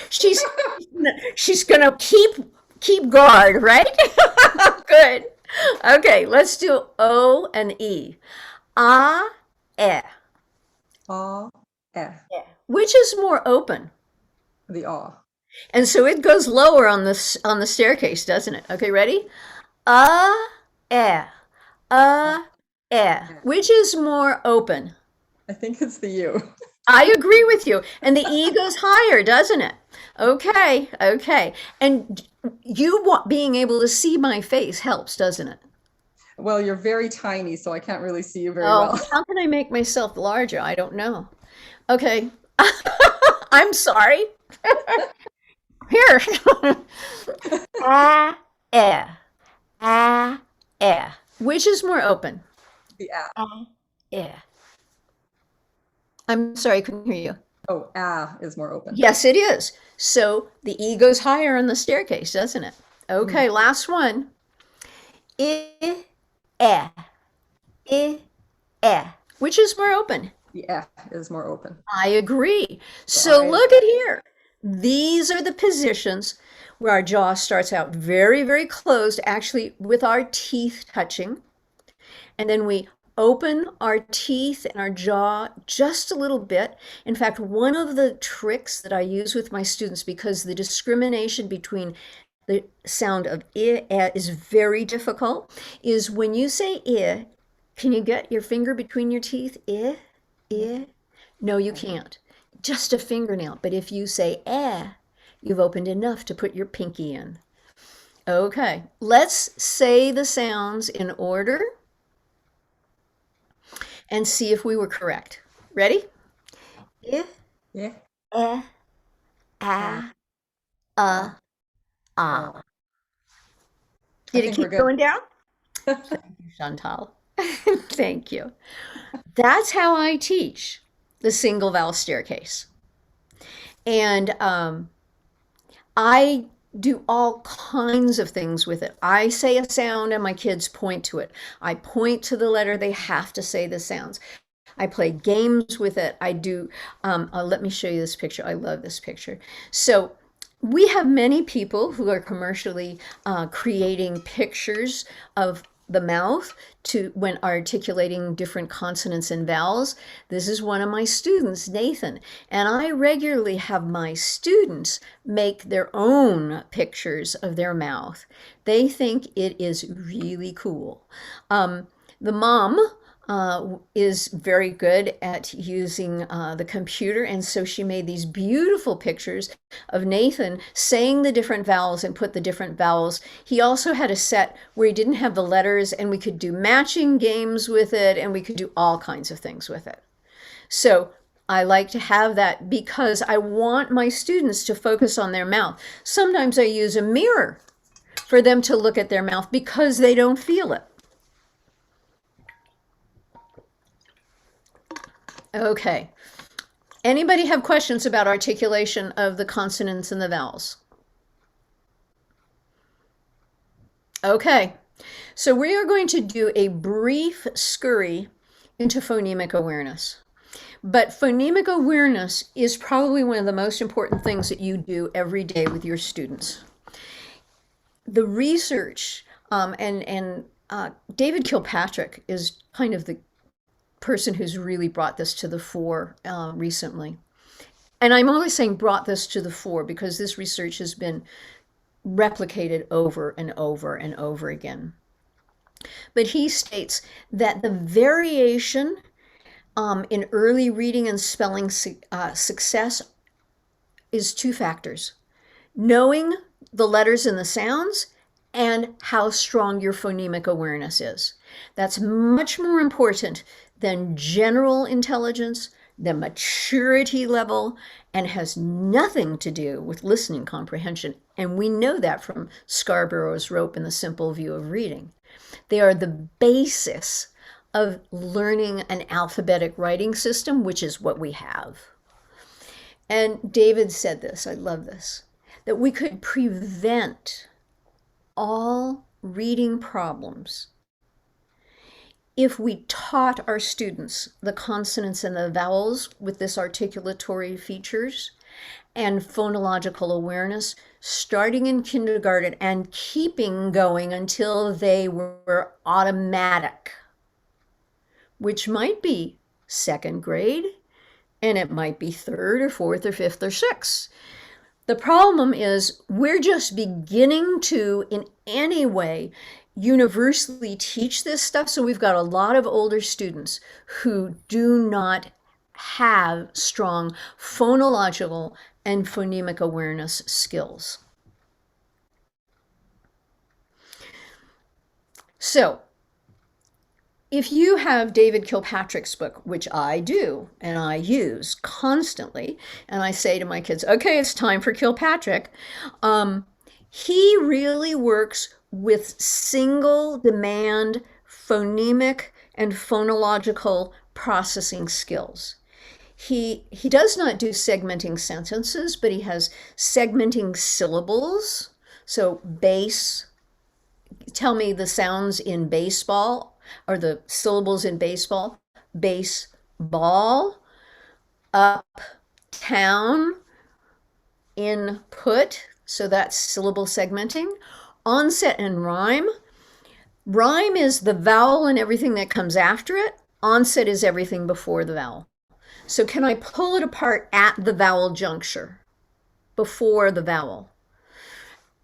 she's she's gonna keep guard, right? Good. Okay, let's do O and E. Ah, eh. Ah, eh. Which is more open? The ah. And so it goes lower on the staircase, doesn't it? Okay, ready? Eh. Eh. Which is more open? I think it's the U. I agree with you. And the E goes higher, doesn't it? Okay, okay. And being able to see my face helps, doesn't it? Well, you're very tiny, so I can't really see you very Oh, well. how can I make myself larger? I don't know. Okay. I'm sorry. Here. Eh. Which is more open? The ah. Eh. I'm sorry, I couldn't hear you. Oh, ah is more open. Yes, it is. So the E goes higher on the staircase, doesn't it? Okay, last one. I, eh. Which is more open? The eh is more open. I agree. So look at here. These are the positions where our jaw starts out very, very closed, actually with our teeth touching. And then we open our teeth and our jaw just a little bit. In fact, one of the tricks that I use with my students, because the discrimination between the sound of I, is very difficult, is when you say I, can you get your finger between your teeth? I? No, you can't. Just a fingernail. But if you say you've opened enough to put your pinky in. Okay, let's say the sounds in order and see if we were correct. Ready? I, Yeah. ah. I Did it think keep we're good. going down? Thank you, Chantal. Thank you. That's how I teach the single vowel staircase. And I do all kinds of things with it. I say a sound and my kids point to it. I point to the letter, they have to say the sounds. I play games with it. I do, let me show you this picture. I love this picture. So we have many people who are commercially creating pictures of the mouth to when articulating different consonants and vowels. This is one of my students, Nathan, and I regularly have my students make their own pictures of their mouth. They think it is really cool. The mom is very good at using the computer, and so she made these beautiful pictures of Nathan saying the different vowels and put the different vowels. He also had a set where he didn't have the letters, and we could do matching games with it, and we could do all kinds of things with it. So I like to have that because I want my students to focus on their mouth. Sometimes I use a mirror for them to look at their mouth because they don't feel it. Okay. Anybody have questions about articulation of the consonants and the vowels? Okay. So we are going to do a brief scurry into phonemic awareness. But phonemic awareness is probably one of the most important things that you do every day with your students. The research, David Kilpatrick is kind of the person who's really brought this to the fore recently. And I'm only saying brought this to the fore because this research has been replicated over and over and over again. But he states that the variation in early reading and spelling success is two factors: knowing the letters and the sounds and how strong your phonemic awareness is. That's much more important than general intelligence, the maturity level, and has nothing to do with listening comprehension. And we know that from Scarborough's rope and the simple view of reading. They are the basis of learning an alphabetic writing system, which is what we have. And David said this, I love this, that we could prevent all reading problems if we taught our students the consonants and the vowels with this articulatory features and phonological awareness starting in kindergarten and keeping going until they were automatic, which might be second grade, and it might be third or fourth or fifth or sixth. The problem is we're just beginning to, in any way, universally teach this stuff. So we've got a lot of older students who do not have strong phonological and phonemic awareness skills. So if you have David Kilpatrick's book, which I do and I use constantly, and I say to my kids, okay, it's time for Kilpatrick, he really works with single demand phonemic and phonological processing skills. He does not do segmenting sentences, but he has segmenting syllables. So bass, tell me the sounds in baseball, or the syllables in baseball. Baseball, uptown, input, so that's syllable segmenting. Onset and rhyme. Rhyme is the vowel and everything that comes after it. Onset is everything before the vowel. So can I pull it apart at the vowel juncture, before the vowel?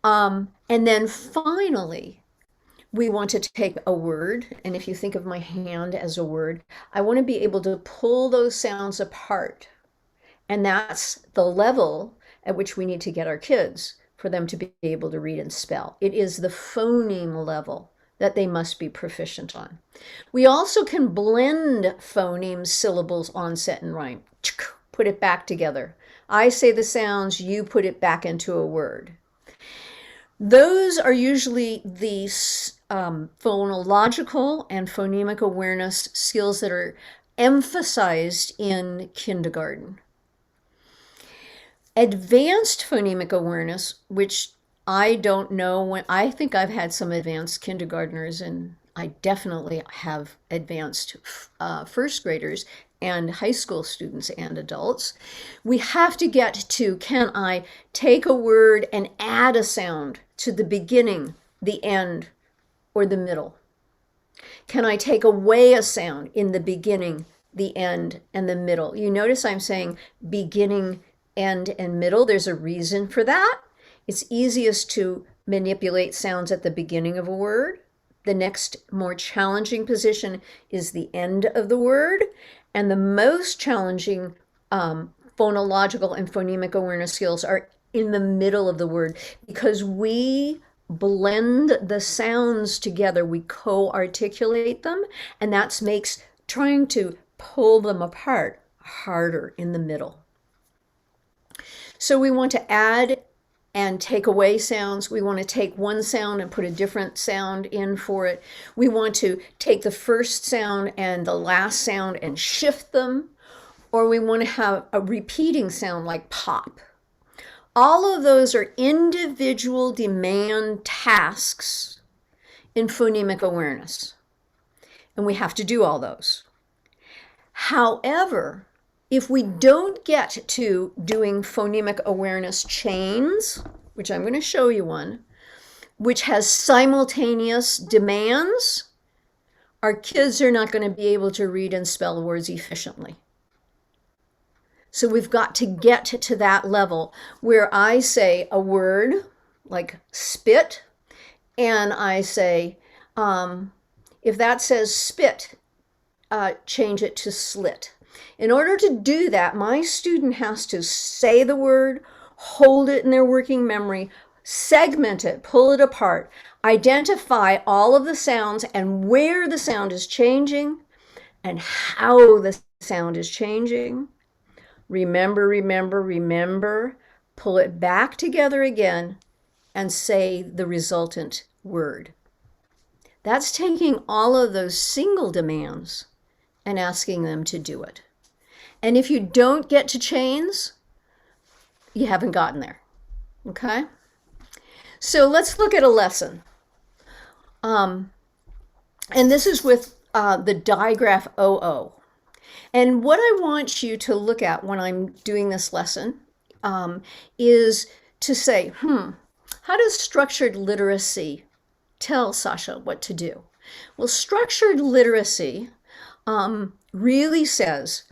And then finally, we want to take a word, and if you think of my hand as a word, I want to be able to pull those sounds apart. And that's the level at which we need to get our kids for them to be able to read and spell. It is the phoneme level that they must be proficient on. We also can blend phonemes, syllables, onset, and rhyme. Put it back together. I say the sounds, you put it back into a word. Those are usually the phonological and phonemic awareness skills that are emphasized in kindergarten. Advanced phonemic awareness, which I don't know when, I think I've had some advanced kindergartners, and I definitely have advanced first graders and high school students and adults. We have to get to, can I take a word and add a sound to the beginning, the end, or the middle? Can I take away a sound in the beginning, the end, and the middle? You notice I'm saying beginning, end, and middle. There's a reason for that. It's easiest to manipulate sounds at the beginning of a word. The next more challenging position is the end of the word. And the most challenging phonological and phonemic awareness skills are in the middle of the word, because we blend the sounds together, we co-articulate them, and that makes trying to pull them apart harder in the middle. So we want to add and take away sounds. We want to take one sound and put a different sound in for it. We want to take the first sound and the last sound and shift them, or we want to have a repeating sound like pop. All of those are individual demand tasks in phonemic awareness, and we have to do all those. However, if we don't get to doing phonemic awareness chains, which I'm going to show you one, which has simultaneous demands, our kids are not going to be able to read and spell words efficiently. So we've got to get to that level where I say a word like spit, and I say, if that says spit, change it to slit. In order to do that, my student has to say the word, hold it in their working memory, segment it, pull it apart, identify all of the sounds and where the sound is changing and how the sound is changing. Remember, remember, remember, pull it back together again and say the resultant word. That's taking all of those single demands and asking them to do it. And if you don't get to chains, you haven't gotten there. Okay? So let's look at a lesson. And this is with the digraph OO. And what I want you to look at when I'm doing this lesson is to say, how does structured literacy tell Sasha what to do? Well, structured literacy really says,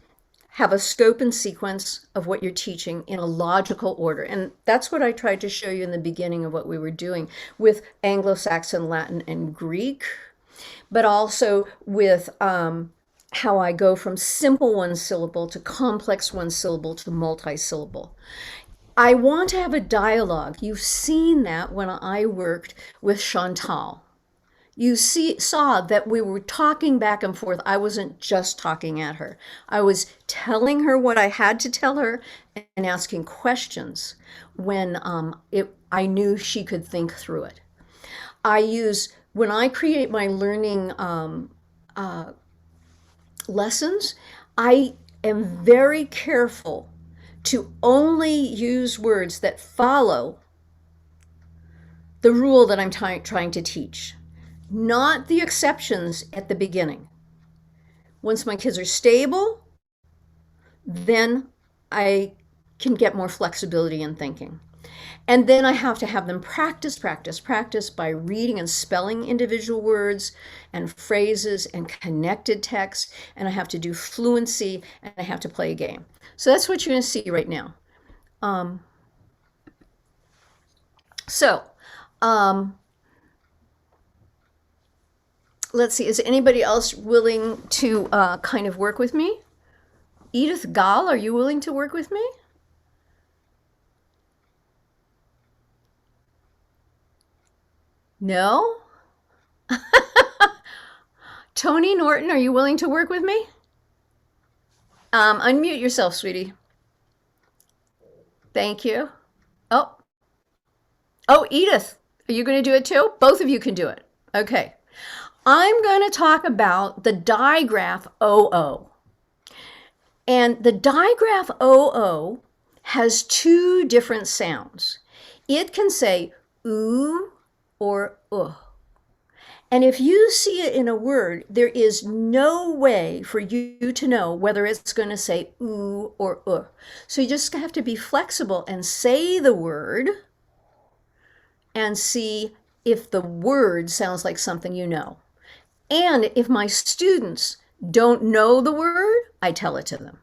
have a scope and sequence of what you're teaching in a logical order. And that's what I tried to show you in the beginning of what we were doing with Anglo-Saxon, Latin, and Greek, but also with how I go from simple one syllable to complex one syllable to multi-syllable. I want to have a dialogue. You've seen that when I worked with Chantal. You saw that we were talking back and forth. I wasn't just talking at her. I was telling her what I had to tell her and asking questions when I knew she could think through it. When I create my learning lessons, I am very careful to only use words that follow the rule that I'm trying to teach, not the exceptions at the beginning. Once my kids are stable, then I can get more flexibility in thinking. And then I have to have them practice by reading and spelling individual words and phrases and connected text. And I have to do fluency and I have to play a game. So that's what you're going to see right now. Let's see, is anybody else willing to kind of work with me? Edith Gall, are you willing to work with me? No? Tony Norton, are you willing to work with me? Unmute yourself, sweetie. Thank you. Oh, Edith, are you going to do it too? Both of you can do it. Okay. I'm going to talk about the digraph OO. And the digraph OO has two different sounds. It can say oo or And if you see it in a word, there is no way for you to know whether it's going to say oo or So you just have to be flexible and say the word and see if the word sounds like something you know. And if my students don't know the word, I tell it to them.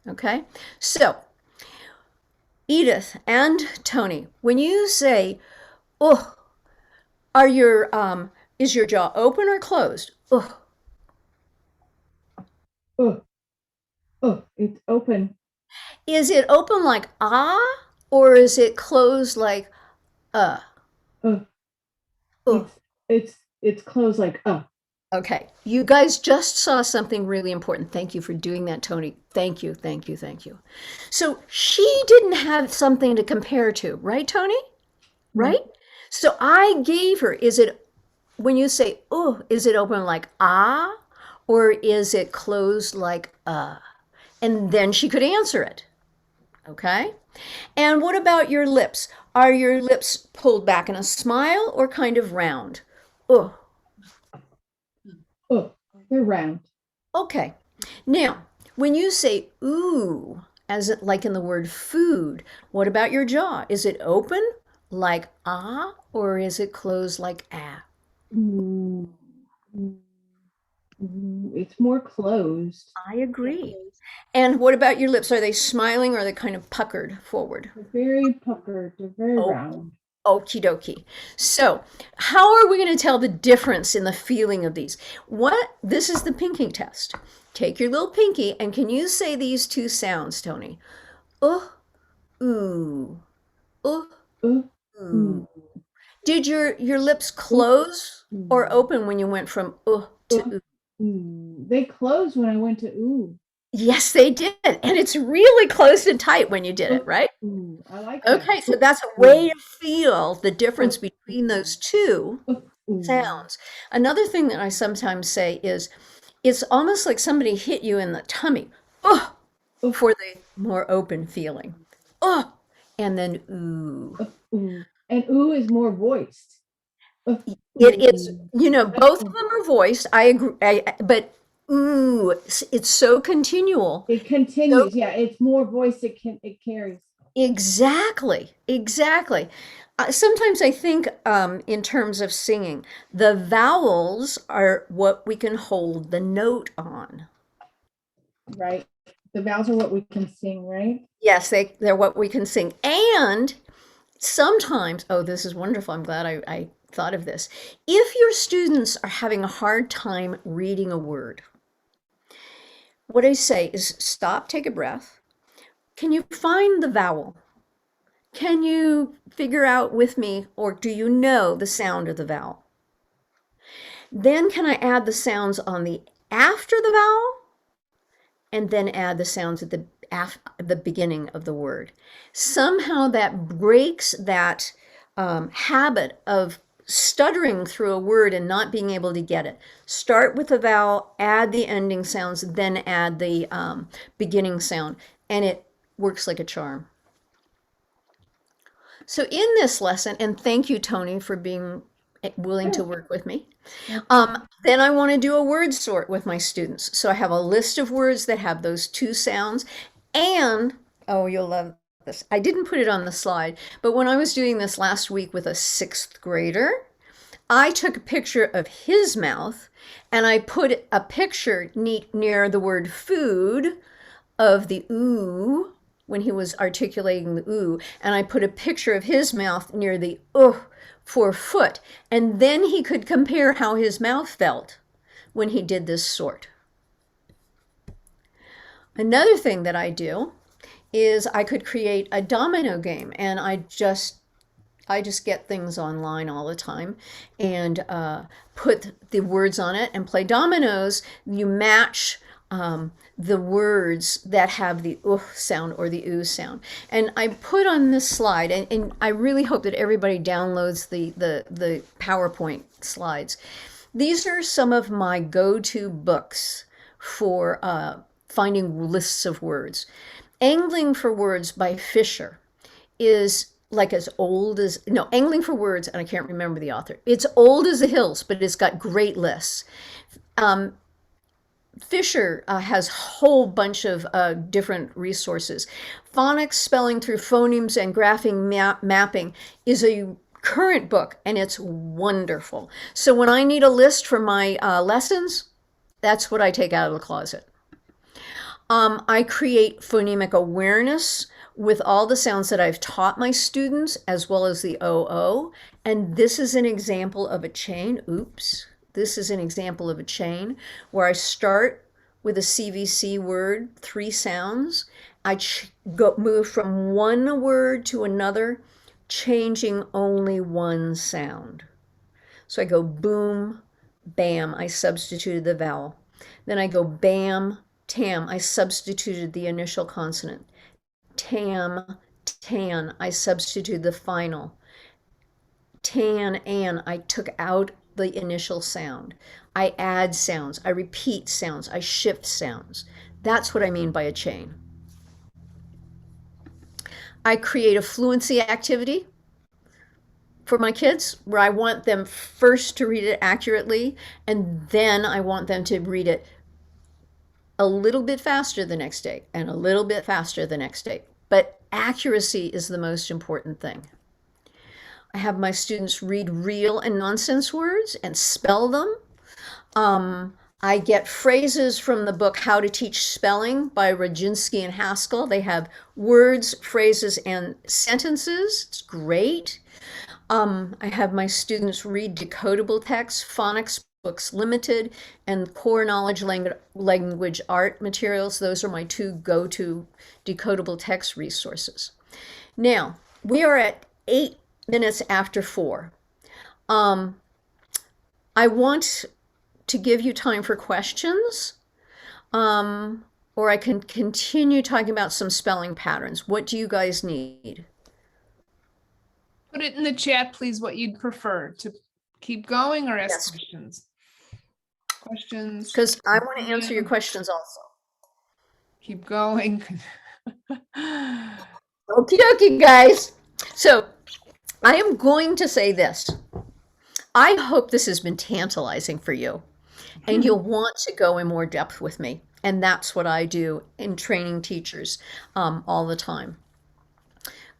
Okay? So, Edith and Tony, when you say, is your jaw open or closed? It's open. Is it open like or is it closed like It's closed like Okay, you guys just saw something really important. Thank you for doing that, Tony. Thank you. So she didn't have something to compare to, right, Tony? Right? So I gave her, when you say, is it open like or is it closed like And then she could answer it. Okay? And what about your lips? Are your lips pulled back in a smile or kind of round? They're round. Okay. Now, when you say ooh, like in the word food, what about your jaw? Is it open like or is it closed like It's more closed. I agree. And what about your lips? Are they smiling or are they kind of puckered forward? They're very puckered. They're very Oh. round. Okie dokie. So, how are we going to tell the difference in the feeling of these? This is the pinking test. Take your little pinky and can you say these two sounds, Tony? Ooh. Uh, Ooh. ooh, Did your lips close or ooh, open when you went from to ooh? ooh. They closed when I went to ooh. Yes, they did. And it's really close and tight when you did it, right? Ooh, I like that. Okay, so that's a way to feel the difference between those two Ooh. sounds. Another thing that I sometimes say is it's almost like somebody hit you in the tummy. For the more open feeling. And then ooh. Ooh. And ooh is more voiced. It's, both of them are voiced. I agree. But ooh, it's so continual. It continues. Yeah, it's more voiced. It carries. Exactly. Sometimes I think in terms of singing, the vowels are what we can hold the note on. Right. The vowels are what we can sing, right? Yes, they're what we can sing. And sometimes, this is wonderful. I'm glad I thought of this. If your students are having a hard time reading a word, what I say is stop, take a breath. Can you find the vowel? Can you figure out with me, or do you know the sound of the vowel? Then can I add the sounds on the after the vowel? And then add the sounds at the beginning of the word. Somehow that breaks that habit of stuttering through a word and not being able to get it. Start with the vowel, add the ending sounds, then add the beginning sound, and it works like a charm. So in this lesson, and thank you, Tony, for being willing to work with me. Then I want to do a word sort with my students. So I have a list of words that have those two sounds. And, you'll love this. I didn't put it on the slide, but when I was doing this last week with a 6th grader, I took a picture of his mouth and I put a picture near the word food of the ooh when he was articulating the ooh, and I put a picture of his mouth near the for foot, and then he could compare how his mouth felt when he did this sort. Another thing that I do is I could create a domino game, and I just get things online all the time and put the words on it and play dominoes. You match the words that have the sound or the ooh sound. And I put on this slide, and I really hope that everybody downloads the PowerPoint slides. These are some of my go-to books for finding lists of words. Angling for Words by Fisher is like as old as, Angling for Words, and I can't remember the author. It's old as the hills, but it's got great lists. Fisher has a whole bunch of different resources. Phonics Spelling Through Phonemes and Graphing Mapping is a current book, and it's wonderful. So when I need a list for my lessons, that's what I take out of the closet. I create Phonemic Awareness with all the sounds that I've taught my students, as well as the OO. And this is an example of a chain. Oops. This is an example of a chain where I start with a CVC word, 3 sounds. I move from one word to another, changing only one sound. So I go boom, bam, I substituted the vowel. Then I go bam, tam, I substituted the initial consonant. Tam, tan, I substituted the final. Tan, an, I took out the initial sound. I add sounds, I repeat sounds, I shift sounds. That's what I mean by a chain. I create a fluency activity for my kids where I want them first to read it accurately, and then I want them to read it a little bit faster the next day and a little bit faster the next day. But accuracy is the most important thing. I have my students read real and nonsense words and spell them. I get phrases from the book How to Teach Spelling by Rodzinski and Haskell. They have words, phrases, and sentences. It's great. I have my students read decodable text, phonics books limited, and core knowledge language art materials. Those are my two go-to decodable text resources. Now, we are at 8 minutes after 4. I want to give you time for questions, or I can continue talking about some spelling patterns. What do you guys need? Put it in the chat, please, what you'd prefer, to keep going or ask Yes. questions. Questions. Because I want to answer your questions also. Keep going. Okie dokie, guys. So I am going to say this. I hope this has been tantalizing for you, and you'll want to go in more depth with me. And that's what I do in training teachers all the time.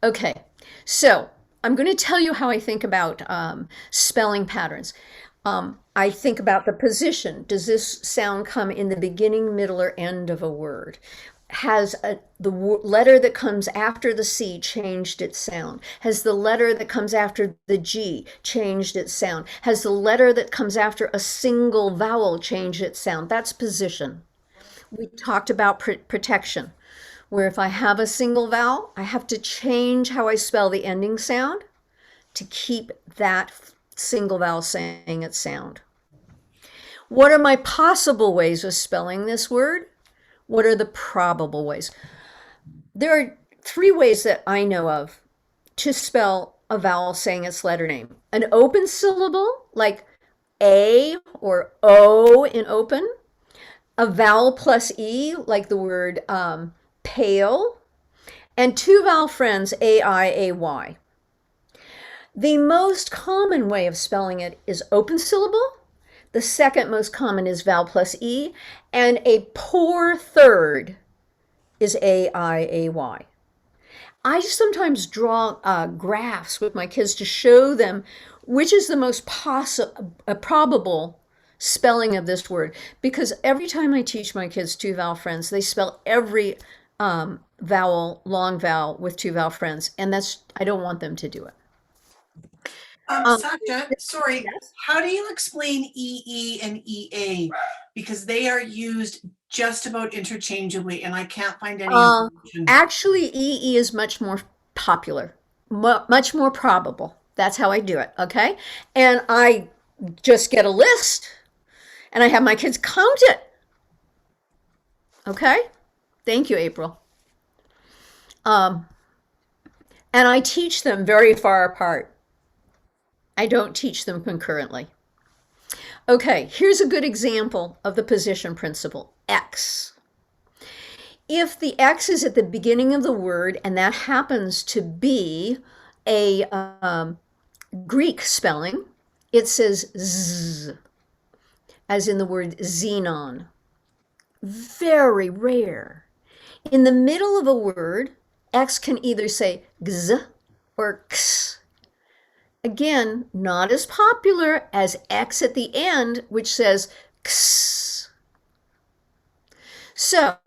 Okay, so I'm going to tell you how I think about spelling patterns. I think about the position. Does this sound come in the beginning, middle, or end of a word? Has the letter that comes after the C changed its sound? Has the letter that comes after the G changed its sound? Has the letter that comes after a single vowel changed its sound? That's position. We talked about protection, where if I have a single vowel, I have to change how I spell the ending sound to keep that single vowel saying its sound. What are my possible ways of spelling this word? What are the probable ways? There are 3 ways that I know of to spell a vowel saying its letter name. An open syllable, like A or O in open. A vowel plus E, like the word pale. And 2 vowel friends, A-I, A-Y. The most common way of spelling it is open syllable. The second most common is vowel plus E, and a poor third is A-I-A-Y. I sometimes draw graphs with my kids to show them which is the most probable spelling of this word, because every time I teach my kids 2 vowel friends, they spell every vowel, long vowel, with 2 vowel friends, and I don't want them to do it. Sasha, sorry, Yes? how do you explain EE and EA? Because they are used just about interchangeably, and I can't find any information. Actually, EE is much more popular, much more probable. That's how I do it, okay? And I just get a list, and I have my kids count it. Okay? Thank you, April. And I teach them very far apart. I don't teach them concurrently. Okay, here's a good example of the position principle, X. If the X is at the beginning of the word, and that happens to be a Greek spelling, it says Z, as in the word xenon. Very rare. In the middle of a word, X can either say Gz or X. Again, not as popular as X at the end, which says X. So,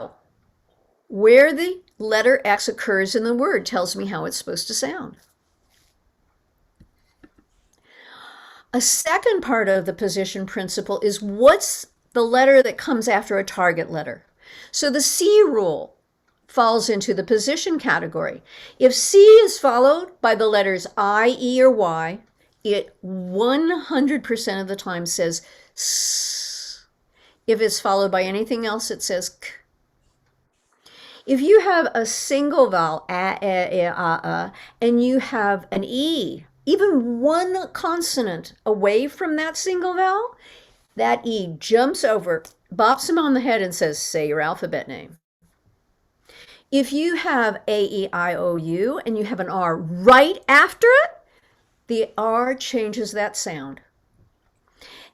where the letter X occurs in the word tells me how it's supposed to sound. A second part of the position principle is what's the letter that comes after a target letter. So the C rule falls into the position category. If C is followed by the letters I, E, or Y, it 100% of the time says S. If it's followed by anything else, it says K. If you have a single vowel, and you have an E, even one consonant away from that single vowel, that E jumps over, bops him on the head and says, say your alphabet name. If you have A, E, I, O, U, and you have an R right after it, the R changes that sound.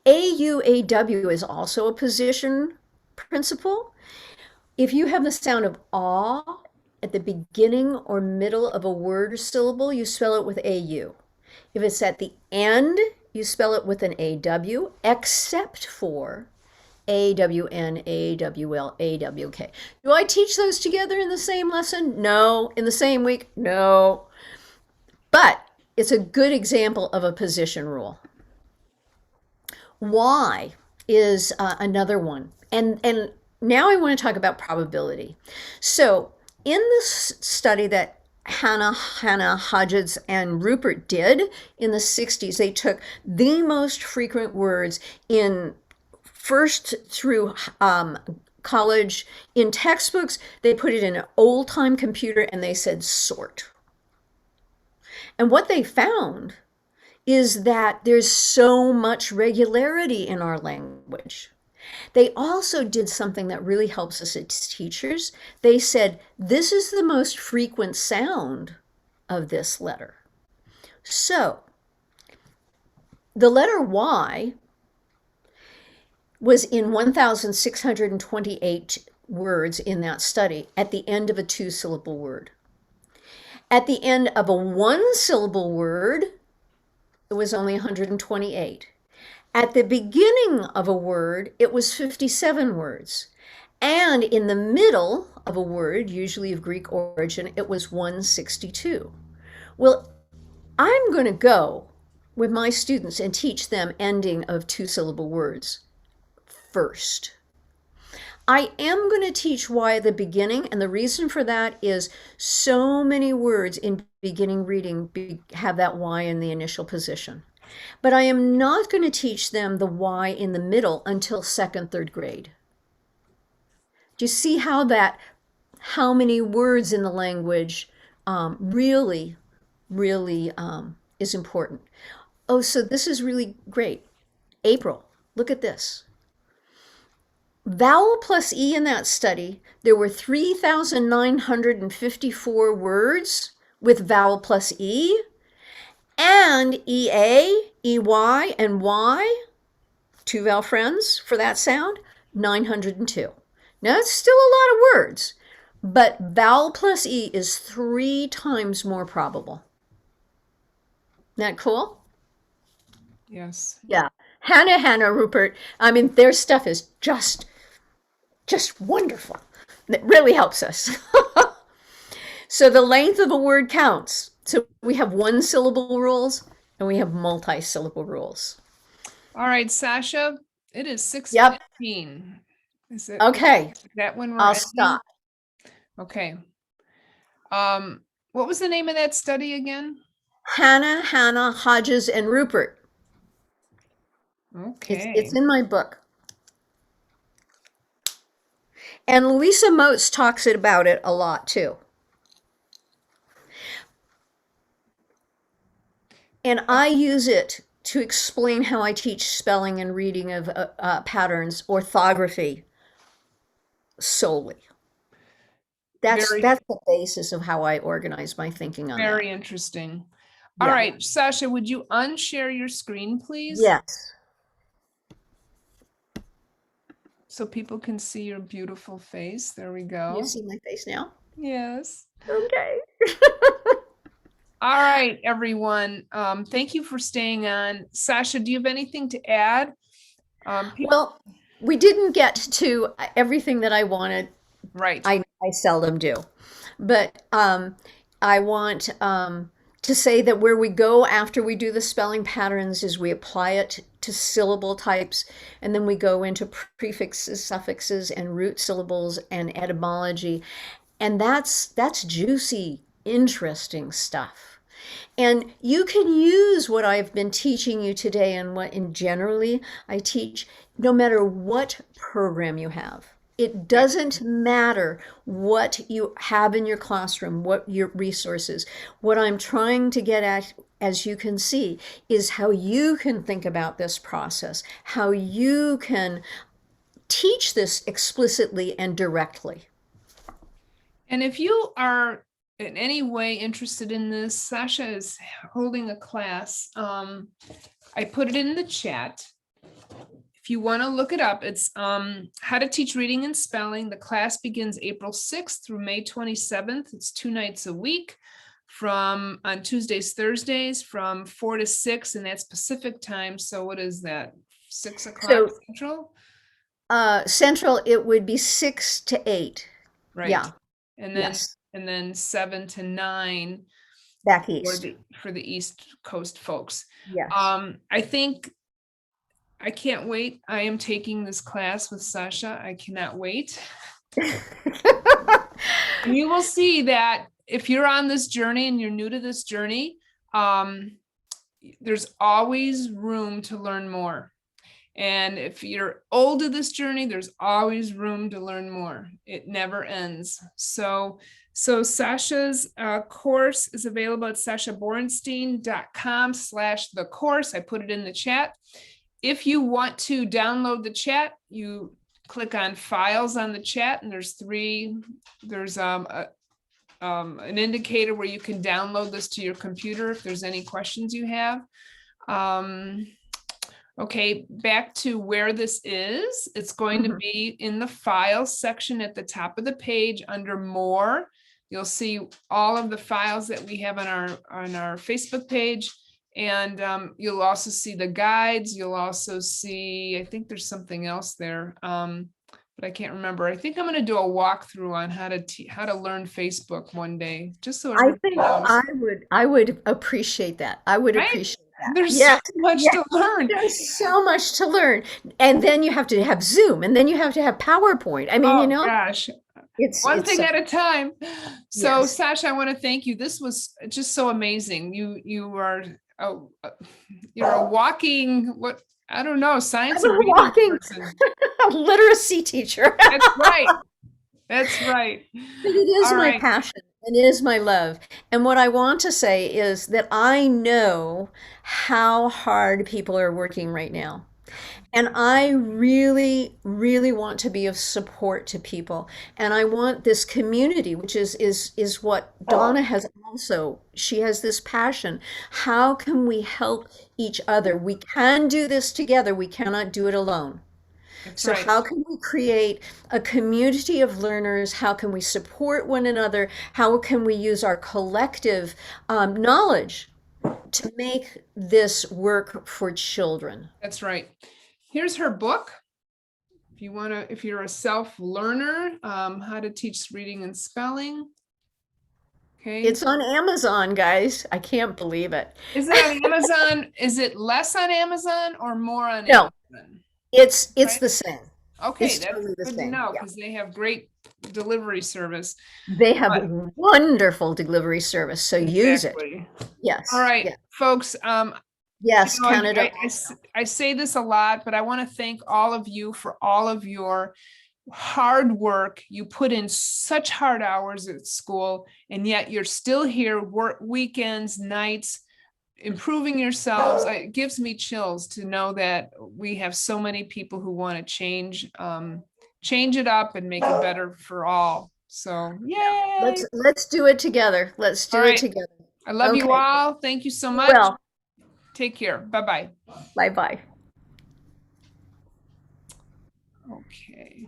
A, U, A, W is also a position principle. If you have the sound of aw at the beginning or middle of a word or syllable, you spell it with AU. If it's at the end, you spell it with an AW, except for A-W-N, A-W-L, A-W-K. Do I teach those together in the same lesson? No. In the same week? No. But it's a good example of a position rule. Y is another one. And now I want to talk about probability. So in this study that Hannah, Hodges, and Rupert did in the 60s, they took the most frequent words in first through college in textbooks. They put it in an old-time computer and they said sort. And what they found is that there's so much regularity in our language. They also did something that really helps us as teachers. They said, this is the most frequent sound of this letter. So the letter Y was in 1,628 words in that study at the end of a two-syllable word. At the end of a one-syllable word, it was only 128. At the beginning of a word, it was 57 words. And in the middle of a word, usually of Greek origin, it was 162. Well, I'm going to go with my students and teach them ending of two-syllable words first. I am going to teach Y at the beginning, and the reason for that is so many words in beginning reading have that Y in the initial position. But I am not going to teach them the Y in the middle until second, third grade. Do you see how many words in the language really is important? Oh, so this is really great. April, look at this. Vowel plus E in that study, there were 3,954 words with vowel plus E, and EA, EY, and Y, two vowel friends for that sound, 902. Now, it's still a lot of words, but vowel plus E is 3 times more probable. Isn't that cool? Yes. Yeah. Hannah, Rupert, I mean, their stuff is just wonderful. It really helps us. So the length of a word counts. So we have one-syllable rules and we have multi-syllable rules. All right, Sasha, it is 6:15. Yep. Is it Okay. is that when we're I'll ending? stop. Okay. What was the name of that study again? Hannah, Hodges, and Rupert. Okay. It's in my book. And Louisa Moats talks about it a lot too. And I use it to explain how I teach spelling and reading of patterns, orthography solely. That's the basis of how I organize my thinking on Very that. interesting. Yeah. All right, Sasha, would you unshare your screen, please? Yes. So people can see your beautiful face. There we go. You see my face now? Yes. Okay. All right, everyone. Thank you for staying on. Sasha, do you have anything to add? Well, we didn't get to everything that I wanted. Right. I seldom do. But I want to say that where we go after we do the spelling patterns is we apply it to syllable types, and then we go into prefixes, suffixes, and root syllables and etymology. And that's juicy, interesting stuff. And you can use what I've been teaching you today and what generally I teach no matter what program you have. It doesn't matter what you have in your classroom, what your resources. What I'm trying to get at, as you can see, is how you can think about this process, how you can teach this explicitly and directly. And if you are in any way interested in this, Sasha is holding a class. I put it in the chat. If you want to look it up, it's How to Teach Reading and Spelling. The class begins April 6th through May 27th. It's 2 nights a week on Tuesdays, Thursdays from 4 to 6, and that's Pacific time. So what is that? 6 o'clock Central? Central, it would be 6 to 8. Right. Yeah. And then Yes. 7 to 9 Back for east. the East Coast folks. Yes. I think I can't wait. I am taking this class with Sasha. I cannot wait. And you will see that if you're on this journey and you're new to this journey, there's always room to learn more. And if you're old to this journey, there's always room to learn more. It never ends. So Sasha's course is available at sashabornstein.com/the course. I put it in the chat. If you want to download the chat, you click on files on the chat, and there's an indicator where you can download this to your computer if there's any questions you have. Okay, back to where this is. It's going to be in the files section at the top of the page under more. You'll see all of the files that we have on our Facebook page. And you'll also see the guides. You'll also see, I think there's something else there, but I can't remember. I think I'm going to do a walkthrough on how to learn Facebook one day, just so I everybody think knows. I would appreciate that. I would Right? appreciate that. There's Yeah. so much to learn. There's so much to learn. And then you have to have Zoom, and then you have to have PowerPoint. I mean, Oh you know, gosh, it's one thing at a time. So Yes. Sasha, I want to thank you. This was just so amazing. You are you're a walking, what, I don't know, science I'm of a reading walking person. literacy teacher. That's right. That's right. But it is All my right. passion. It is my love. And what I want to say is that I know how hard people are working right now. And I really, really want to be of support to people. And I want this community, which is what Donna has also. She has this passion. How can we help each other? We can do this together. We cannot do it alone. That's So right. how can we create a community of learners? How can we support one another? How can we use our collective knowledge to make this work for children? That's right. Here's her book. If you're a self-learner, how to teach reading and spelling. Okay. It's on Amazon, guys. I can't believe it. Is it on Amazon? Is it less on Amazon or more on No, Amazon? it's Right? the same. Okay, It's that's totally the good to same. know Yeah. because they have great delivery service. They have But- wonderful delivery service, so use it. Exactly. Yes. All right, Yeah. folks. Yes, You know, Canada. I say this a lot, but I want to thank all of you for all of your hard work. You put in such hard hours at school, and yet you're still here, work weekends, nights, improving yourselves. It gives me chills to know that we have so many people who want to change it up and make it better for all. So yay! Let's do it together. Let's do All it right. together. I love you Okay. all. Thank you so much. Well, Take care. Bye-bye. bye-bye. Okay.